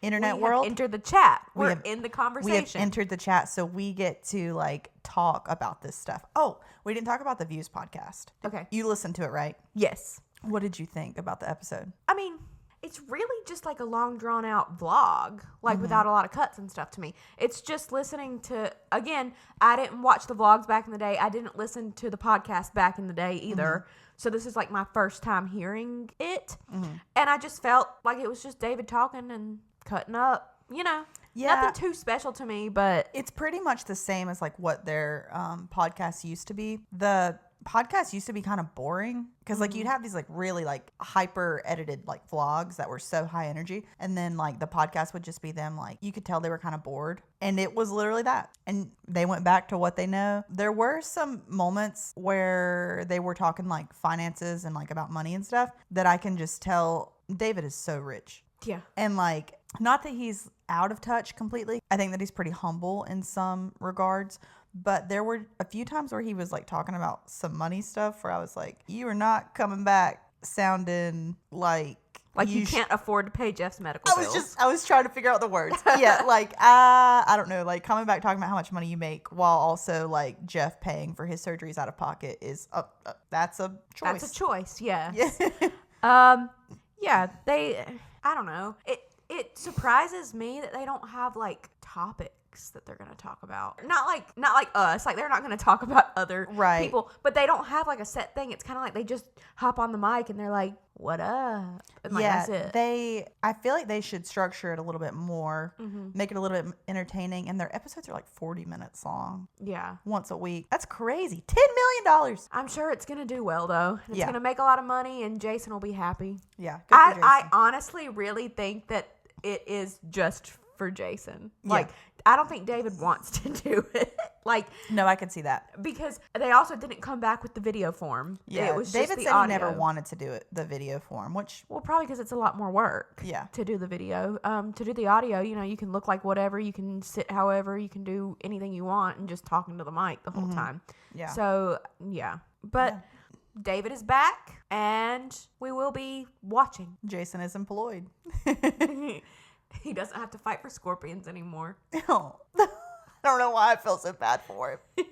internet world. We have entered the chat. We're in the conversation. We have entered the chat, so we get to like talk about this stuff. Oh, we didn't talk about the Views podcast. Okay. You listened to it, right? Yes. What did you think about the episode? I mean, it's really just like a long drawn out vlog, like without a lot of cuts and stuff to me. It's just listening to, again, I didn't watch the vlogs back in the day. I didn't listen to the podcast back in the day either. So this is like my first time hearing it. And I just felt like it was just David talking and cutting up, you know. Yeah. Nothing too special to me, but it's pretty much the same as like what their podcasts used to be. The podcast used to be kind of boring because like you'd have these like really like hyper edited like vlogs that were so high energy, and then like the podcast would just be them like you could tell they were kind of bored, and it was literally that. And they went back to what they know. There were some moments where they were talking like finances and like about money and stuff that I can just tell David is so rich. Yeah. And like, not that he's out of touch completely. I think that he's pretty humble in some regards. But there were a few times where he was like talking about some money stuff where I was like, you are not coming back sounding like you can't afford to pay Jeff's medical bills. I was trying to figure out the words. Yeah, like I don't know, like coming back talking about how much money you make while also like Jeff paying for his surgeries out of pocket is that's a choice. That's a choice, yes. Yeah. Yeah, I don't know. It surprises me that they don't have like topics that they're going to talk about. Not like us. Like they're not going to talk about other people, but they don't have like a set thing. It's kind of like they just hop on the mic and they're like, "What up?" And like that's it. I feel like they should structure it a little bit more, make it a little bit entertaining, and their episodes are like 40 minutes long. Yeah. Once a week. That's crazy. $10 million. I'm sure it's going to do well though. It's going to make a lot of money and Jason will be happy. Yeah. I honestly really think that it is just for Jason. Like, I don't think David wants to do it. Like, no, I can see that because they also didn't come back with the video form. Yeah, it was David just the said audio. he never wanted to do it, the video form, which probably because it's a lot more work. Yeah, to do the video, to do the audio, you know, you can look like whatever, you can sit however, you can do anything you want, and just talking to the mic the whole time. Yeah. So yeah, but. Yeah. David is back, and we will be watching. Jason is employed. He doesn't have to fight for scorpions anymore. Oh, I don't know why I feel so bad for him.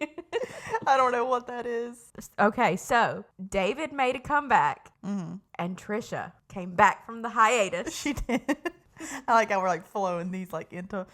I don't know what that is. Okay, so David made a comeback, and Trisha came back from the hiatus. She did. I like how we're like flowing these like into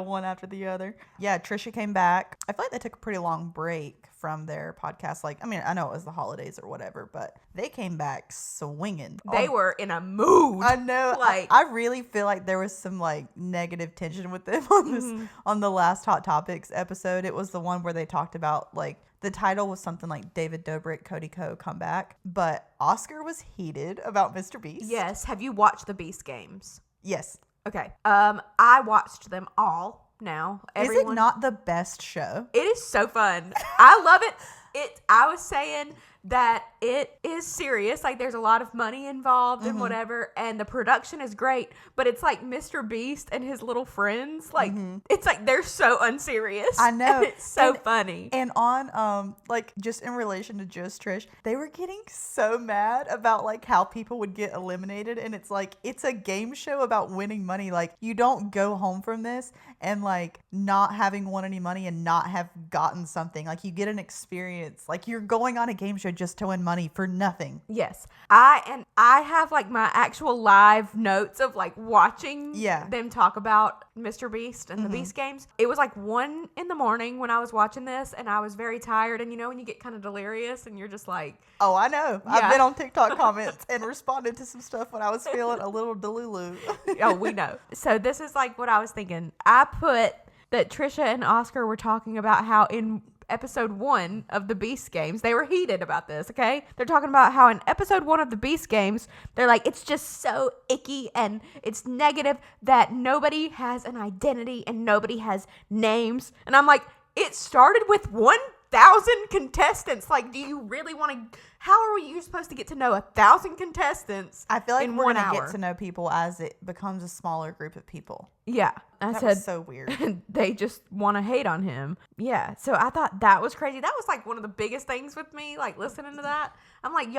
one after the other. Yeah, Trisha came back. I feel like they took a pretty long break from their podcast. Like, I mean, I know it was the holidays or whatever, but they came back swinging. They were in a mood. I know. Like, I really feel like there was some like negative tension with them on this on the last Hot Topics episode. It was the one where they talked about like the title was something like David Dobrik, Cody Ko come back, but Oscar was heated about Mr. Beast. Yes. Have you watched the Beast Games? Yes. Okay. I watched them all now. Is it not the best show? It is so fun. I love it. I was saying that it is serious. Like there's a lot of money involved and whatever, and the production is great, but it's like Mr. Beast and his little friends. Like it's like they're so unserious. I know. And it's so funny. And on like just in relation to just Trish, they were getting so mad about like how people would get eliminated, and it's like it's a game show about winning money. Like you don't go home from this and like not having won any money and not have gotten something. Like you get an experience. Like you're going on a game show just to win money for nothing. Yes. I have like my actual live notes of like watching them talk about Mr. Beast and the Beast Games. It was like 1 a.m. when I was watching this, and I was very tired, and you know when you get kind of delirious and you're just like, oh, I know. Yeah. I've been on TikTok comments and responded to some stuff when I was feeling a little delulu. Oh, we know. So this is like what I was thinking. I put that Trisha and Oscar were talking about how in episode 1 of the Beast Games, they were heated about this, okay? They're talking about how in episode 1 of the Beast Games, they're like, it's just so icky and it's negative that nobody has an identity and nobody has names. And I'm like, it started with one 1,000 contestants. Like, do you really want to? How are you supposed to get to know 1,000 contestants? I feel like in we're 1 gonna hour? get to know people as it becomes a smaller group of people. Yeah, That was so weird. They just want to hate on him. Yeah, so I thought that was crazy. That was like one of the biggest things with me, like listening to that. I'm like,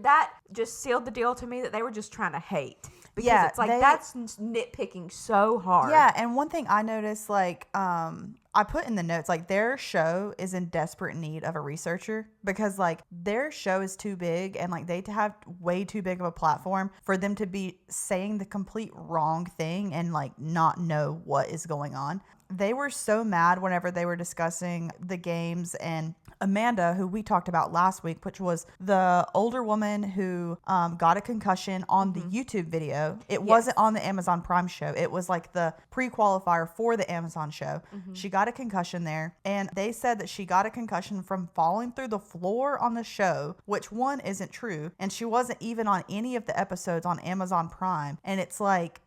that just sealed the deal to me that they were just trying to hate. Because it's like, that's nitpicking so hard. Yeah, and one thing I noticed, like, I put in the notes, like, their show is in desperate need of a researcher because, like, their show is too big and, like, they have way too big of a platform for them to be saying the complete wrong thing and, like, not know what is going on. They were so mad whenever they were discussing the games, and Amanda, who we talked about last week, which was the older woman who got a concussion on the YouTube video. It wasn't on the Amazon Prime show. It was like the pre-qualifier for the Amazon show. She got a concussion there, and they said that she got a concussion from falling through the floor on the show, which one isn't true, and she wasn't even on any of the episodes on Amazon Prime. And it's like,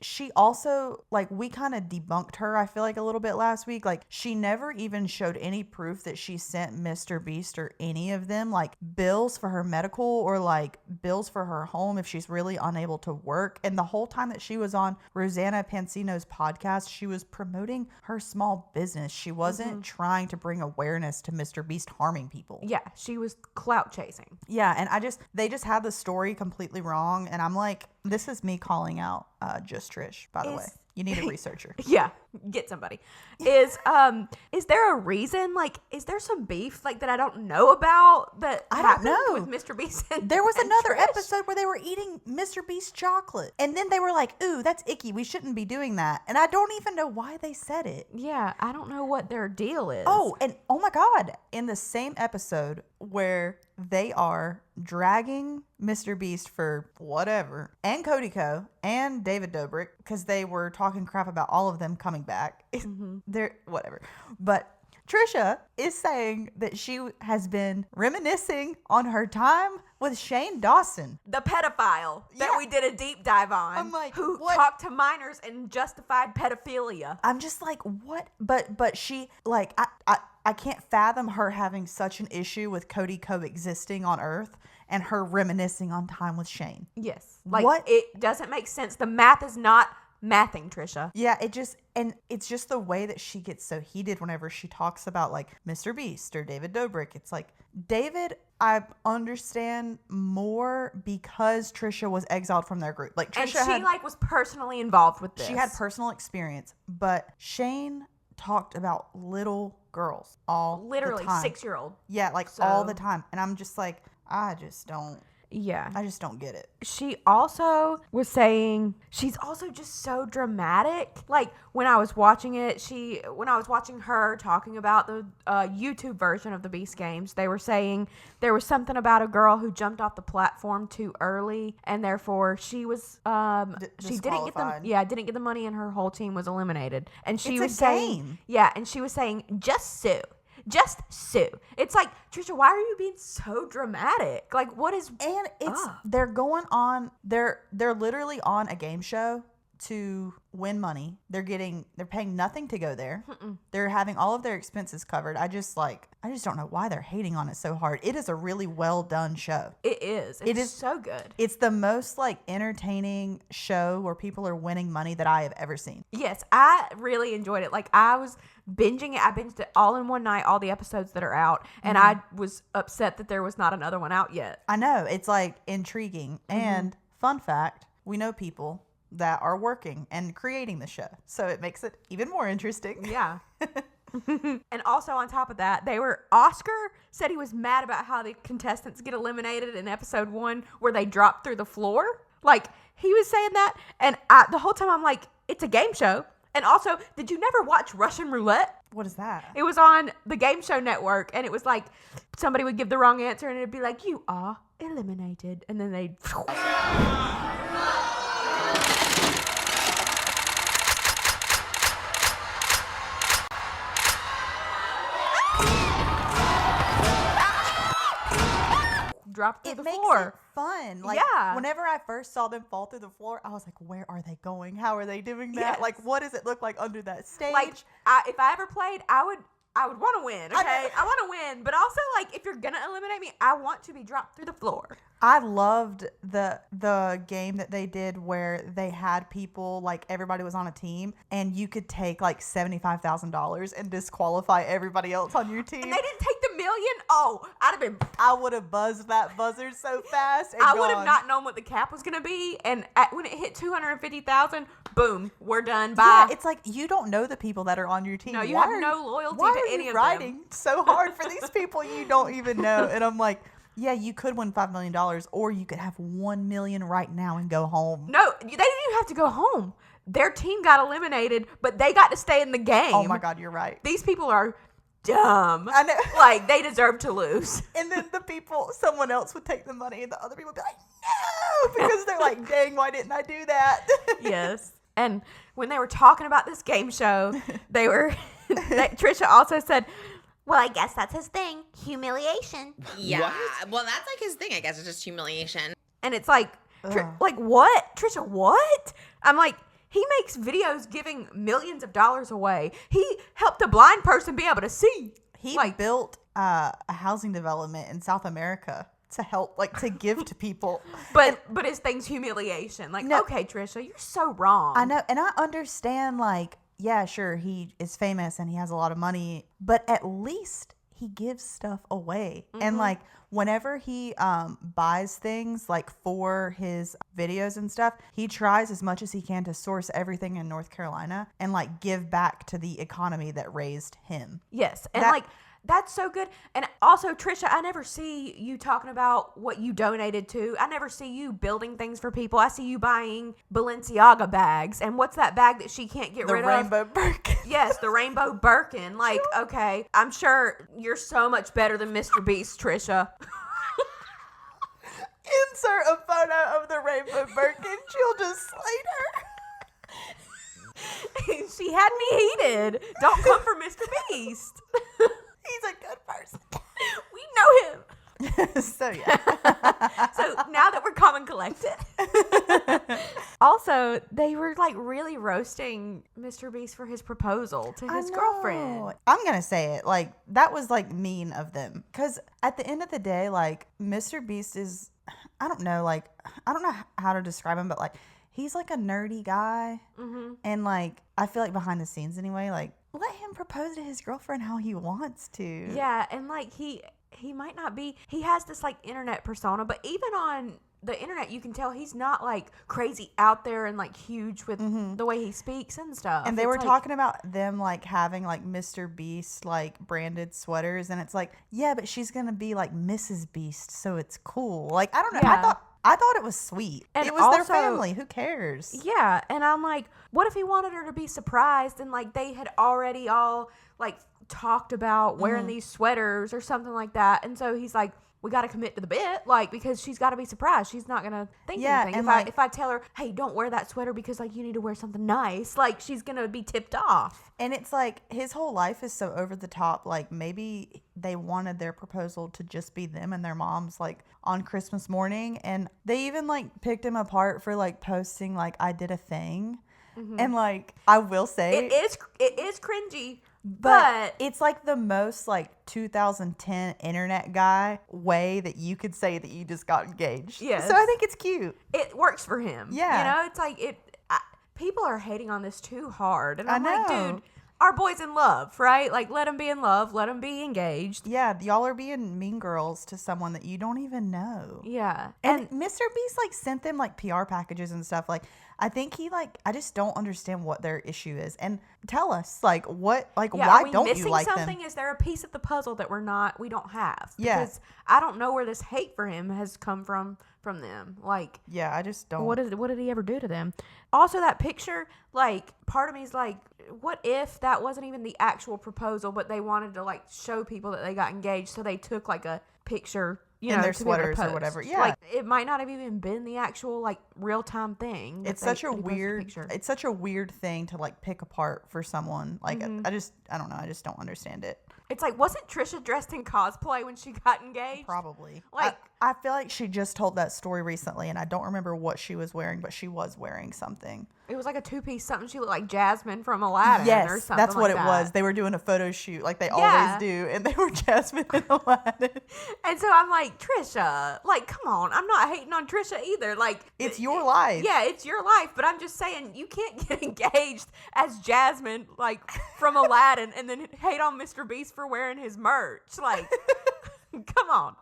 she also, like, we kind of debunked her, I feel like, a little bit last week. Like, she never even showed any proof that she sent Mr. Beast or any of them, like, bills for her medical or, like, bills for her home if she's really unable to work. And the whole time that she was on Rosanna Pansino's podcast, she was promoting her small business. She wasn't trying to bring awareness to Mr. Beast harming people. Yeah, she was clout chasing. Yeah, and they just had the story completely wrong. And I'm like, this is me calling out Just Trish, by the way. You need a researcher. Yeah, get somebody. Is there a reason? Like, is there some beef like that I don't know about that I don't happened know. with Mr. Beast? There was another Trish? episode where they were eating Mr. Beast chocolate, and then they were like, "Ooh, that's icky. We shouldn't be doing that." And I don't even know why they said it. Yeah, I don't know what their deal is. Oh, and oh my God, in the same episode where they are dragging Mr. Beast for whatever, and Cody Ko and David Dobrik, because they were talking crap about all of them coming back. They're whatever. But Trisha is saying that she has been reminiscing on her time with Shane Dawson, the pedophile that we did a deep dive on. I'm like, who what? talked to minors and justified pedophilia. I'm just like, what? But she, like, I can't fathom her having such an issue with Cody coexisting on Earth and her reminiscing on time with Shane. Yes. Like, what? It doesn't make sense. The math is not mathing, Trisha. Yeah, it's just the way that she gets so heated whenever she talks about, like, Mr. Beast or David Dobrik. It's like, David, I understand more because Trisha was exiled from their group. Like, Trisha and she was personally involved with this. She had personal experience, but Shane talked about little girls all literally the time. 6-year-old. Yeah, like, all the time. And I'm just like, I just don't get it. She also was saying she's also just so dramatic. Like, when I was watching it, when I was watching her talking about the YouTube version of the Beast Games, they were saying there was something about a girl who jumped off the platform too early, and therefore she was she didn't get the money, and her whole team was eliminated. And she was saying, and she was saying, just sue. Just sue. It's like, Trisha, why are you being so dramatic? Like, what is... And they're going on, they're literally on a game show to win money. They're paying nothing to go there. They're having all of their expenses covered. I just don't know why they're hating on it so hard. It is a really well done show. It is. It is so good. It's the most, like, entertaining show where people are winning money that I have ever seen. Yes, I really enjoyed it. Like, I was binging it. I binged it all in one night, all the episodes that are out, and I was upset that there was not another one out yet. I know. It's, like, intriguing. And fun fact, we know people that are working and creating the show, so it makes it even more interesting. Yeah. And also, on top of that, Oscar said he was mad about how the contestants get eliminated in episode 1 where they drop through the floor. Like, he was saying that, and the whole time I'm like, it's a game show. And also, did you never watch Russian Roulette? What is that? It was on the Game Show Network, and it was like somebody would give the wrong answer, and it'd be like, you are eliminated, and then they'd... drop through the floor. It makes it fun. Like, whenever I first saw them fall through the floor, I was like, where are they going? How are they doing that? Yes. Like, what does it look like under that stage? Like, if I ever played, I would I would want to win, okay? I want to win, but also, like, if you're going to eliminate me, I want to be dropped through the floor. I loved the game that they did where they had people, like, everybody was on a team, and you could take, like, $75,000 and disqualify everybody else on your team. And they didn't take the million? Oh, I would have buzzed that buzzer so fast. I would have not known what the cap was going to be, and when it hit 250,000, boom, we're done. Bye. Yeah, it's like you don't know the people that are on your team. No, you have no loyalty to any of them. Why are you riding so hard for these people you don't even know? And I'm like, yeah, you could win $5 million, or you could have $1 million right now and go home. No, they didn't even have to go home. Their team got eliminated, but they got to stay in the game. Oh my God, you're right. These people are dumb. I know. Like, they deserve to lose. And then someone else would take the money, and the other people would be like, no, because they're like, dang, why didn't I do that? Yes. And when they were talking about this game show, Trisha also said, well, I guess that's his thing. Humiliation. Yeah. Well, that's like his thing, I guess. It's just humiliation. And it's like, like what? Trisha, what? I'm like, he makes videos giving millions of dollars away. He helped a blind person be able to see. He built a housing development in South America to help, like, to give to people. But his thing's humiliation. Like, no, okay, Trisha, you're so wrong. I know. And I understand, like, yeah, sure, he is famous and he has a lot of money, but at least he gives stuff away. Mm-hmm. And, like, whenever he buys things, like, for his videos and stuff, he tries as much as he can to source everything in North Carolina and, like, give back to the economy that raised him. Yes. And, that's so good. And also, Trisha, I never see you talking about what you donated to. I never see you building things for people. I see you buying Balenciaga bags. And what's that bag that she can't get rid of? The rainbow Birkin. Yes, the rainbow Birkin. Like, okay, I'm sure you're so much better than Mr. Beast, Trisha. Insert a photo of the rainbow Birkin. She'll just slate her. She had me heated. Don't come for Mr. Beast. He's a good person. We know him. So, yeah. So, now that we're calm and collected. Also, they were, like, really roasting Mr. Beast for his proposal to his girlfriend. I'm going to say it. Like, that was, like, mean of them. Because at the end of the day, like, Mr. Beast is, I don't know how to describe him, but, like, he's, like, a nerdy guy. Mm-hmm. And, like, I feel like behind the scenes anyway, like, let him propose to his girlfriend how he wants to. Yeah, and, like, he might not be, he has this, like, internet persona, but even on the internet, you can tell he's not, like, crazy out there and, like, huge with the way he speaks and stuff. And they were talking about them, like, having, like, Mr. Beast, like, branded sweaters, and it's like, yeah, but she's gonna be, like, Mrs. Beast, so it's cool. Like, I don't know. Yeah. I thought it was sweet. And it was also their family. Who cares? Yeah. And I'm like, what if he wanted her to be surprised and, like, they had already all, like, talked about wearing these sweaters or something like that. And so he's like, we got to commit to the bit, like, because she's got to be surprised. She's not going to think anything. And if I tell her, hey, don't wear that sweater because, like, you need to wear something nice, like, she's going to be tipped off. And it's like his whole life is so over the top. Like, maybe they wanted their proposal to just be them and their moms, like, on Christmas morning. And they even, like, picked him apart for, like, posting, like, I did a thing. Mm-hmm. And, like, I will say it is cringy. But it's like the most, like, 2010 internet guy way that you could say that you just got engaged. Yes. So I think it's cute. It works for him. Yeah. You know, it's like people are hating on this too hard. And I'm I know. like, dude, our boy's in love, right? Like, let him be in love. Let him be engaged. Yeah, y'all are being mean girls to someone that you don't even know. Yeah. And Mr. Beast, like, sent them, like, PR packages and stuff. Like, I think he, like, I just don't understand what their issue is. And tell us, like, what, like, why don't you like something? them? Is there a piece of the puzzle that we don't have? Yeah. Because I don't know where this hate for him has come from them. Like, yeah, I just don't. What did he ever do to them? Also, that picture, like, part of me is like, what if that wasn't even the actual proposal, but they wanted to, like, show people that they got engaged, so they took, like, a picture, you know, their to be able to sweaters or post. whatever. Yeah, like, it might not have even been the actual, like, real time thing. It's such a weird thing to, like, pick apart for someone. Like, I don't know. I just don't understand it. It's like, wasn't Trisha dressed in cosplay when she got engaged? Probably. Like, I feel like she just told that story recently, and I don't remember what she was wearing, but she was wearing something. It was like a two-piece something. She looked like Jasmine from Aladdin Yes, or something that's what like it that. was. They were doing a photo shoot like they always do, and they were Jasmine and Aladdin. And so I'm like, Trisha, like, come on. I'm not hating on Trisha either. Like, it's your life. Yeah, it's your life. But I'm just saying, you can't get engaged as Jasmine, like, from Aladdin, and then hate on Mr. Beast for wearing his merch. Like, come on.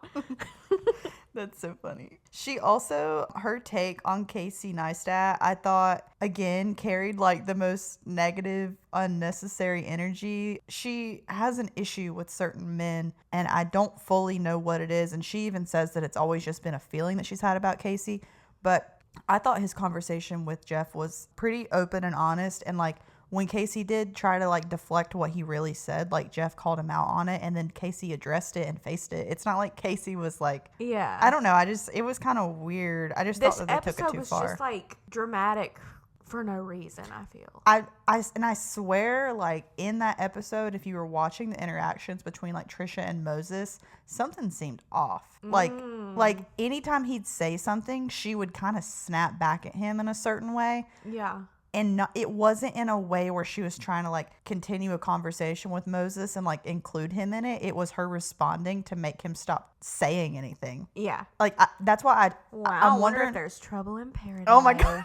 That's so funny. She also, her take on Casey Neistat, I thought, again, carried like the most negative, unnecessary energy. She has an issue with certain men, and I don't fully know what it is. And she even says that it's always just been a feeling that she's had about Casey. But I thought his conversation with Jeff was pretty open and honest. And like, when Casey did try to like deflect what he really said, like Jeff called him out on it, and then Casey addressed it and faced it. It's not like Casey was like, yeah, I don't know. It was kind of weird. I just thought that they took it too far. This episode was just like dramatic for no reason, I feel. I swear, like in that episode, if you were watching the interactions between like Trisha and Moses, something seemed off. Like anytime he'd say something, she would kind of snap back at him in a certain way. Yeah. And it wasn't in a way where she was trying to like continue a conversation with Moses and like include him in it. It was her responding to make him stop saying anything. Yeah. Like that's why I'm wondering if there's trouble in paradise. Oh my God.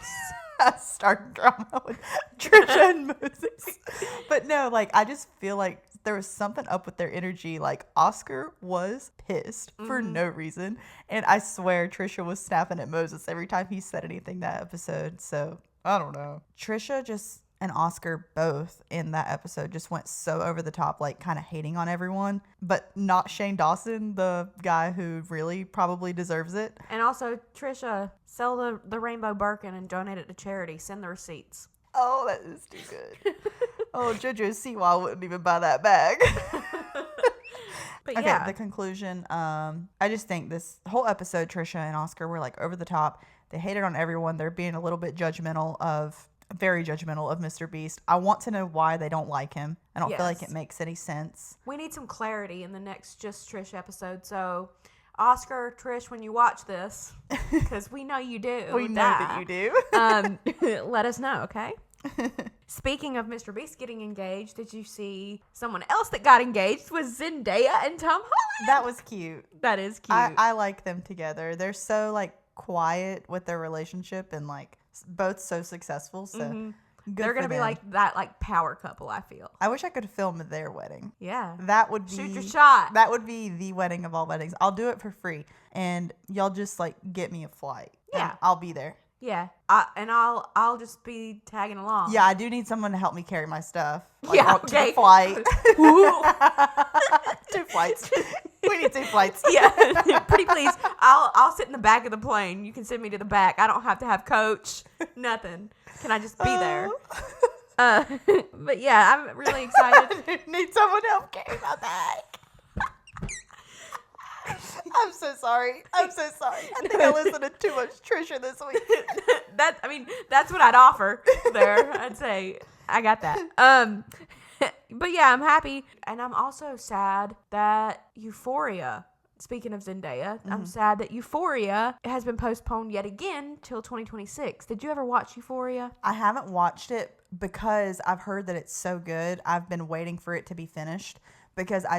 I started drama with Trisha and Moses. But no, like I just feel like there was something up with their energy. Like Oscar was pissed for no reason. And I swear Trisha was snapping at Moses every time he said anything that episode. So I don't know. Trisha and Oscar both in that episode just went so over the top, like kind of hating on everyone, but not Shane Dawson, the guy who really probably deserves it. And also, Trisha, sell the Rainbow Birkin and donate it to charity. Send the receipts. Oh, that is too good. Oh, JoJo Siwa wouldn't even buy that bag. But okay, yeah. the conclusion. I just think this whole episode, Trisha and Oscar were like over the top. They hated on everyone. They're being a little bit very judgmental of Mr. Beast. I want to know why they don't like him. I don't feel like it makes any sense. We need some clarity in the next Just Trish episode. So, Oscar, Trish, when you watch this, because we know you do. We know that you do. Let us know, okay? Speaking of Mr. Beast getting engaged, did you see someone else that got engaged was Zendaya and Tom Holland? That was cute. That is cute. I like them together. They're so like quiet with their relationship and like both so successful. So they're gonna be like that, like power couple. I feel. I wish I could film their wedding. Yeah, that would be shoot your shot. That would be the wedding of all weddings. I'll do it for free, and y'all just like get me a flight. Yeah, I'll be there. Yeah, I'll just be tagging along. Yeah, I do need someone to help me carry my stuff. Like, yeah, okay. To the flight. 2 flights. We need 2 flights. Yeah, pretty please. I'll sit in the back of the plane. You can send me to the back. I don't have to have coach. Nothing. Can I just be there? But yeah, I'm really excited. Need someone to help carry my bag. I'm so sorry. I think I listened to too much Trisha this week. That's what I'd offer there. I'd say I got that. But yeah, I'm happy, and I'm also sad that Euphoria. Speaking of Zendaya, I'm sad that Euphoria has been postponed yet again till 2026. Did you ever watch Euphoria? I haven't watched it because I've heard that it's so good. I've been waiting for it to be finished because I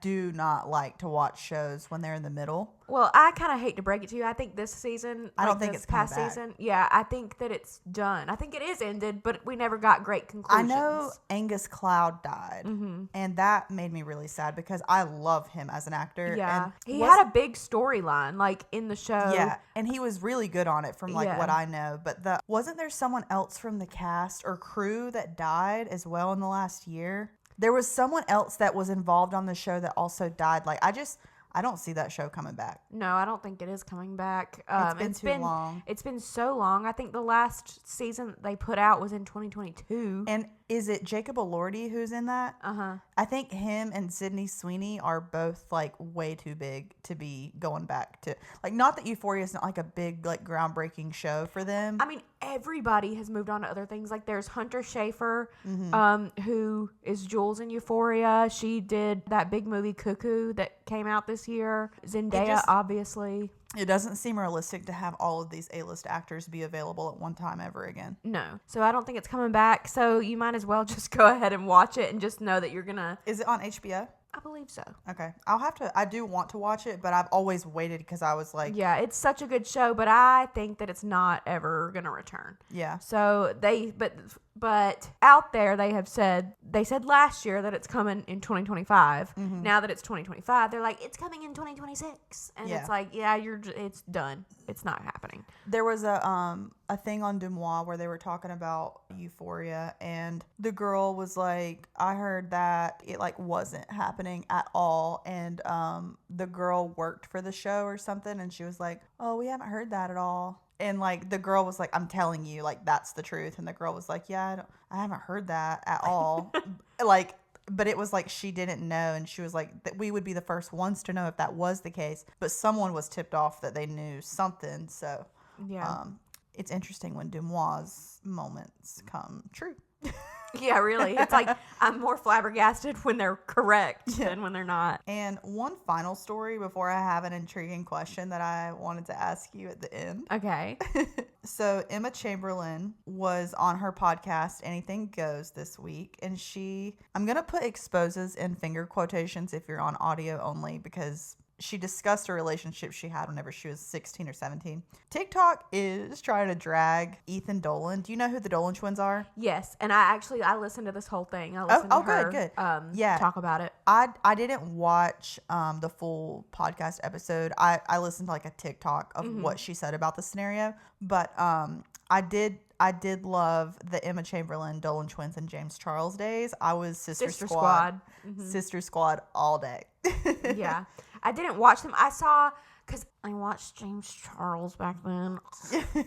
do not like to watch shows when they're in the middle. Well, I kind of hate to break it to you. I think this season, I don't think it's past coming back. season. Yeah, I think that it's done. I think it is ended, but we never got great conclusions. I know Angus Cloud died, and that made me really sad because I love him as an actor. Yeah, and he had a big storyline, like in the show. Yeah, and he was really good on it from what I know. But wasn't there someone else from the cast or crew that died as well in the last year? There was someone else that was involved on the show that also died. Like, I don't see that show coming back. No, I don't think it is coming back. It's been too long. It's been so long. I think the last season they put out was in 2022. And is it Jacob Elordi who's in that? Uh-huh. I think him and Sydney Sweeney are both like way too big to be going back to, like, not that Euphoria is not like a big like groundbreaking show for them. I mean, everybody has moved on to other things. Like there's Hunter Schafer, who is Jules in Euphoria. She did that big movie Cuckoo that came out this year. Zendaya, obviously. It doesn't seem realistic to have all of these A-list actors be available at one time ever again. No. So I don't think it's coming back. So you might as well just go ahead and watch it and just know that you're going to... Is it on HBO? I believe so. Okay. I do want to watch it, but I've always waited because I was like... Yeah, it's such a good show, but I think that it's not ever going to return. Yeah. So but out there they said last year that it's coming in 2025. Now that it's 2025, they're like, it's coming in 2026. And it's like, it's done. It's not happening. There was a thing on Dumois where they were talking about Euphoria, and the girl was like, I heard that it like wasn't happening at all, and the girl worked for the show or something, and she was like, oh, we haven't heard that at all. And like the girl was like, I'm telling you, like that's the truth. And the girl was like, yeah, I haven't heard that at all. Like, but it was like she didn't know, and she was like that we would be the first ones to know if that was the case. But someone was tipped off that they knew something. So it's interesting when Dumois' moments come true. Yeah, really. It's like I'm more flabbergasted when they're correct than when they're not. And one final story before I have an intriguing question that I wanted to ask you at the end. Okay. So Emma Chamberlain was on her podcast, Anything Goes, this week. And I'm going to put exposes in finger quotations if you're on audio only, because she discussed a relationship she had whenever she was 16 or 17. TikTok is trying to drag Ethan Dolan. Do you know who the Dolan twins are? Yes, and I listened to this whole thing. I listened to her good. talk about it. I didn't watch the full podcast episode. I listened to like a TikTok of what she said about the scenario. But I did love the Emma Chamberlain, Dolan twins, and James Charles days. I was Sister Squad. Sister Squad all day. Yeah. I didn't watch them. I saw, because I watched James Charles back then.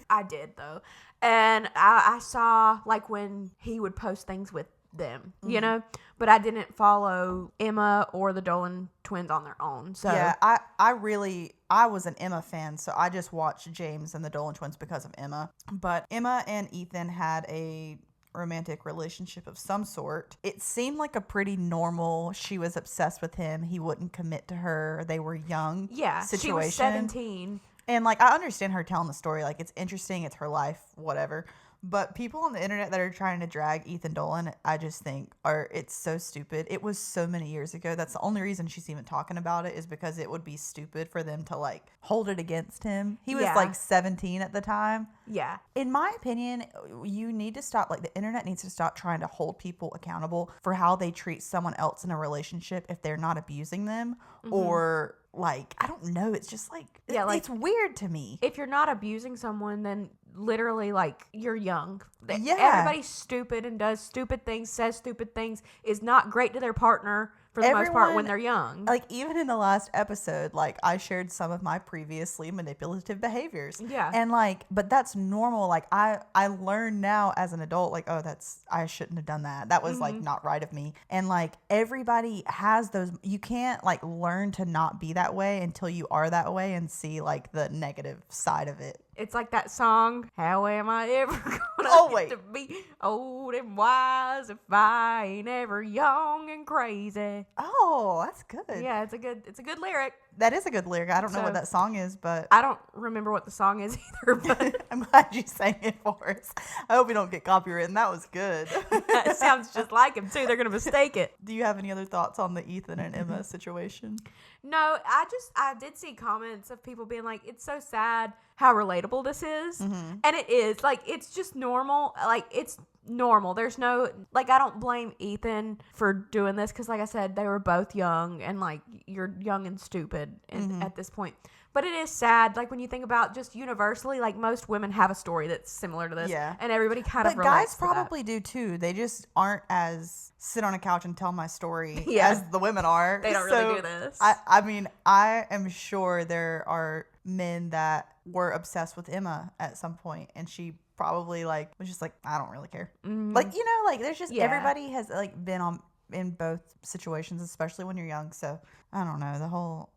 I did, though. And I saw, like, when he would post things with them, you know? But I didn't follow Emma or the Dolan twins on their own. So yeah, I was an Emma fan, so I just watched James and the Dolan twins because of Emma. But Emma and Ethan had a romantic relationship of some sort. It seemed like a pretty normal, she was obsessed with him, he wouldn't commit to her, they were young situation. She was 17. And like, I understand her telling the story, like it's interesting, it's her life, whatever. But people on the internet that are trying to drag Ethan Dolan, I just think it's so stupid. It was so many years ago. That's the only reason she's even talking about it, is because it would be stupid for them to like hold it against him. He was like 17 at the time. Yeah. In my opinion, you need to stop, like the internet needs to stop trying to hold people accountable for how they treat someone else in a relationship if they're not abusing them or like, I don't know. It's just like, it's weird to me. If you're not abusing someone, then literally, like, you're young. Yeah. Everybody's stupid and does stupid things, says stupid things, is not great to their partner for the most part when they're young. Like, even in the last episode, like, I shared some of my previously manipulative behaviors. Yeah. And, like, but that's normal. Like, I learned now as an adult, like, oh, I shouldn't have done that. That was, like, not right of me. And, like, everybody has those. You can't, like, learn to not be that way until you are that way and see, like, the negative side of it. It's like that song, how am I ever gonna get to be old and wise if I ain't ever young and crazy? Oh, that's good. Yeah, it's a good lyric. That is a good lyric. I don't know what that song is, but I don't remember what the song is either, but I'm glad you sang it for us. I hope we don't get copywritten. That was good. That sounds just like him too. They're gonna mistake it. Do you have any other thoughts on the Ethan and Emma situation? No, I did see comments of people being like, it's so sad how relatable this is. And it is. Like, it's just normal. Like, it's normal. There's no, like, I don't blame Ethan for doing this because, like I said, they were both young and, like, you're young and stupid at this point. But it is sad, like, when you think about just universally, like, most women have a story that's similar to this. Yeah. And everybody kind of relates to that. But guys probably do, too. They just aren't as sit on a couch and tell my story as the women are. They don't really do this. I mean, I am sure there are men that were obsessed with Emma at some point, and she probably, like, was just like, I don't really care. Like, you know, like, there's just, everybody has, like, been on in both situations, especially when you're young. So I don't know,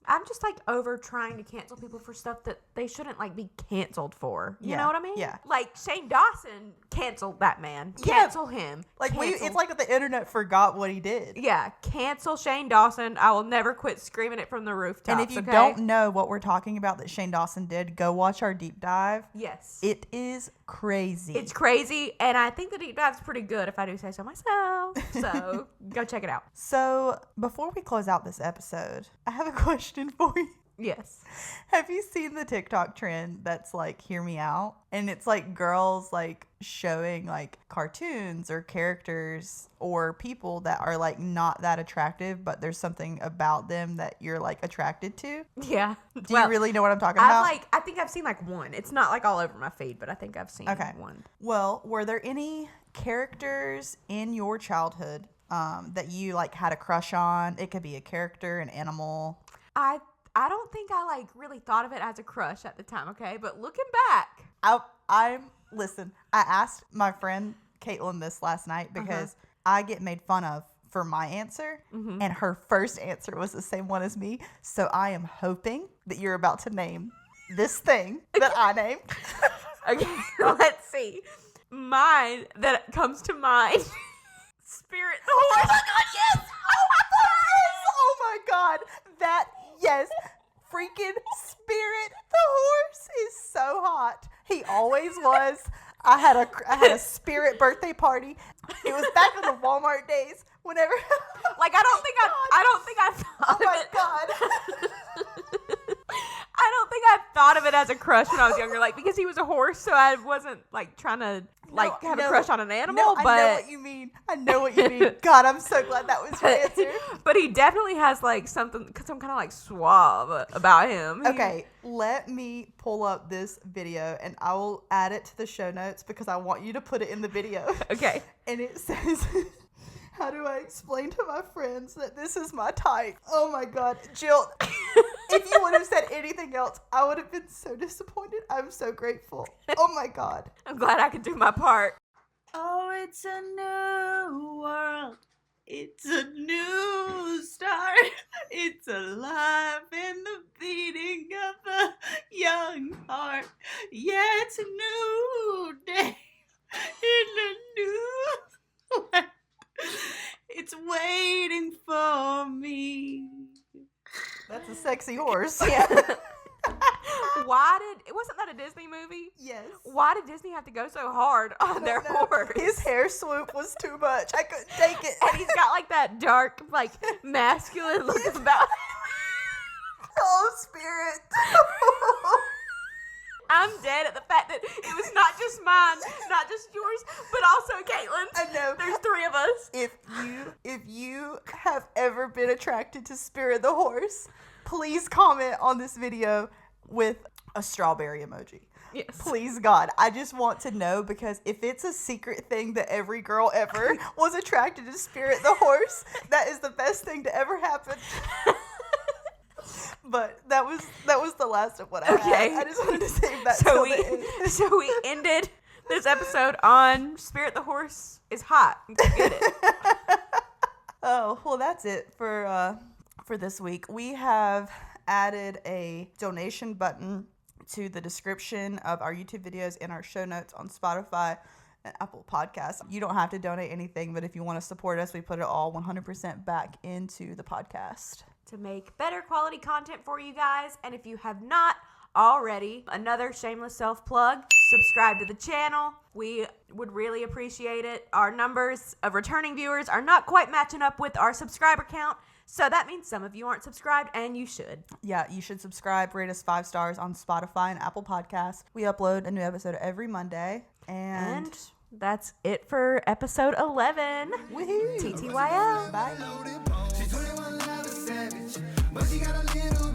I'm just like over trying to cancel people for stuff that they shouldn't like be canceled for. You know what I mean? Yeah. Like Shane Dawson canceled that man. Cancel him. Like it's like the internet forgot what he did. Yeah, cancel Shane Dawson. I will never quit screaming it from the rooftops. And if you don't know what we're talking about that Shane Dawson did, go watch our deep dive. Yes. It is crazy. It's crazy, and I think the deep dive's pretty good if I do say so myself. So go check it out. So before we close out this episode, I have a question for you. Yes. Have you seen the TikTok trend that's like, hear me out? And it's like girls like showing like cartoons or characters or people that are like not that attractive, but there's something about them that you're like attracted to. Yeah. Do you really know what I'm talking about? I think I've seen like one. It's not like all over my feed, but I think I've seen one. Well, were there any characters in your childhood that you like had a crush on? It could be a character, an animal. I don't think I like really thought of it as a crush at the time, okay? But looking back, listen, I asked my friend Caitlin this last night because I get made fun of for my answer, and her first answer was the same one as me. So I am hoping that you're about to name this thing that I named. Okay, let's see. Mine that comes to mind. Spirit the horse. Oh my God, yes! Oh my God, yes. Freaking Spirit the horse is so hot. He always was. I had a Spirit birthday party. It was back in the Walmart days. Whenever, like, I don't think I thought of it. Oh my God. I don't think I thought of it as a crush when I was younger, like because he was a horse, so I wasn't like trying to have a crush on an animal. No, but I know what you mean. God, I'm so glad that was your answer. But he definitely has like some kind of like suave about him. Okay, let me pull up this video and I will add it to the show notes because I want you to put it in the video. Okay. And it says, how do I explain to my friends that this is my type? Oh my God, Jill, if you would have said anything else, I would have been so disappointed. I'm so grateful. Oh my God. I'm glad I could do my part. Oh, it's a new world. It's a new start. It's alive in the beating of the young heart. Yeah, it's a new day in a new world. It's waiting for me. That's a sexy horse. Yeah. Wasn't that a Disney movie? Yes. Why did Disney have to go so hard on their horse? His hair swoop was too much. I couldn't take it. And he's got like that dark, like masculine look about. Oh, Spirit. I'm dead at the fact that it was not just mine, not just yours, but also Caitlin's. I know. There's three of us. If you have ever been attracted to Spirit the horse, please comment on this video with a strawberry emoji. Yes. Please, God. I just want to know because if it's a secret thing that every girl ever was attracted to Spirit the horse, that is the best thing to ever happen. But that was the last of what I had. I just wanted to save that till the end. So we ended this episode on Spirit the horse is hot. Get it. Oh, well, that's it for this week. We have added a donation button to the description of our YouTube videos and our show notes on Spotify and Apple Podcasts. You don't have to donate anything, but if you want to support us, we put it all 100% back into the podcast. To make better quality content for you guys. And if you have not already, another shameless self-plug, subscribe to the channel. We would really appreciate it. Our numbers of returning viewers are not quite matching up with our subscriber count. So that means some of you aren't subscribed, and you should. Yeah, you should subscribe. Rate us 5 stars on Spotify and Apple Podcasts. We upload a new episode every Monday. And that's it for episode 11. Woohoo! TTYL. Bye. She's 21, love a savage, but she got a little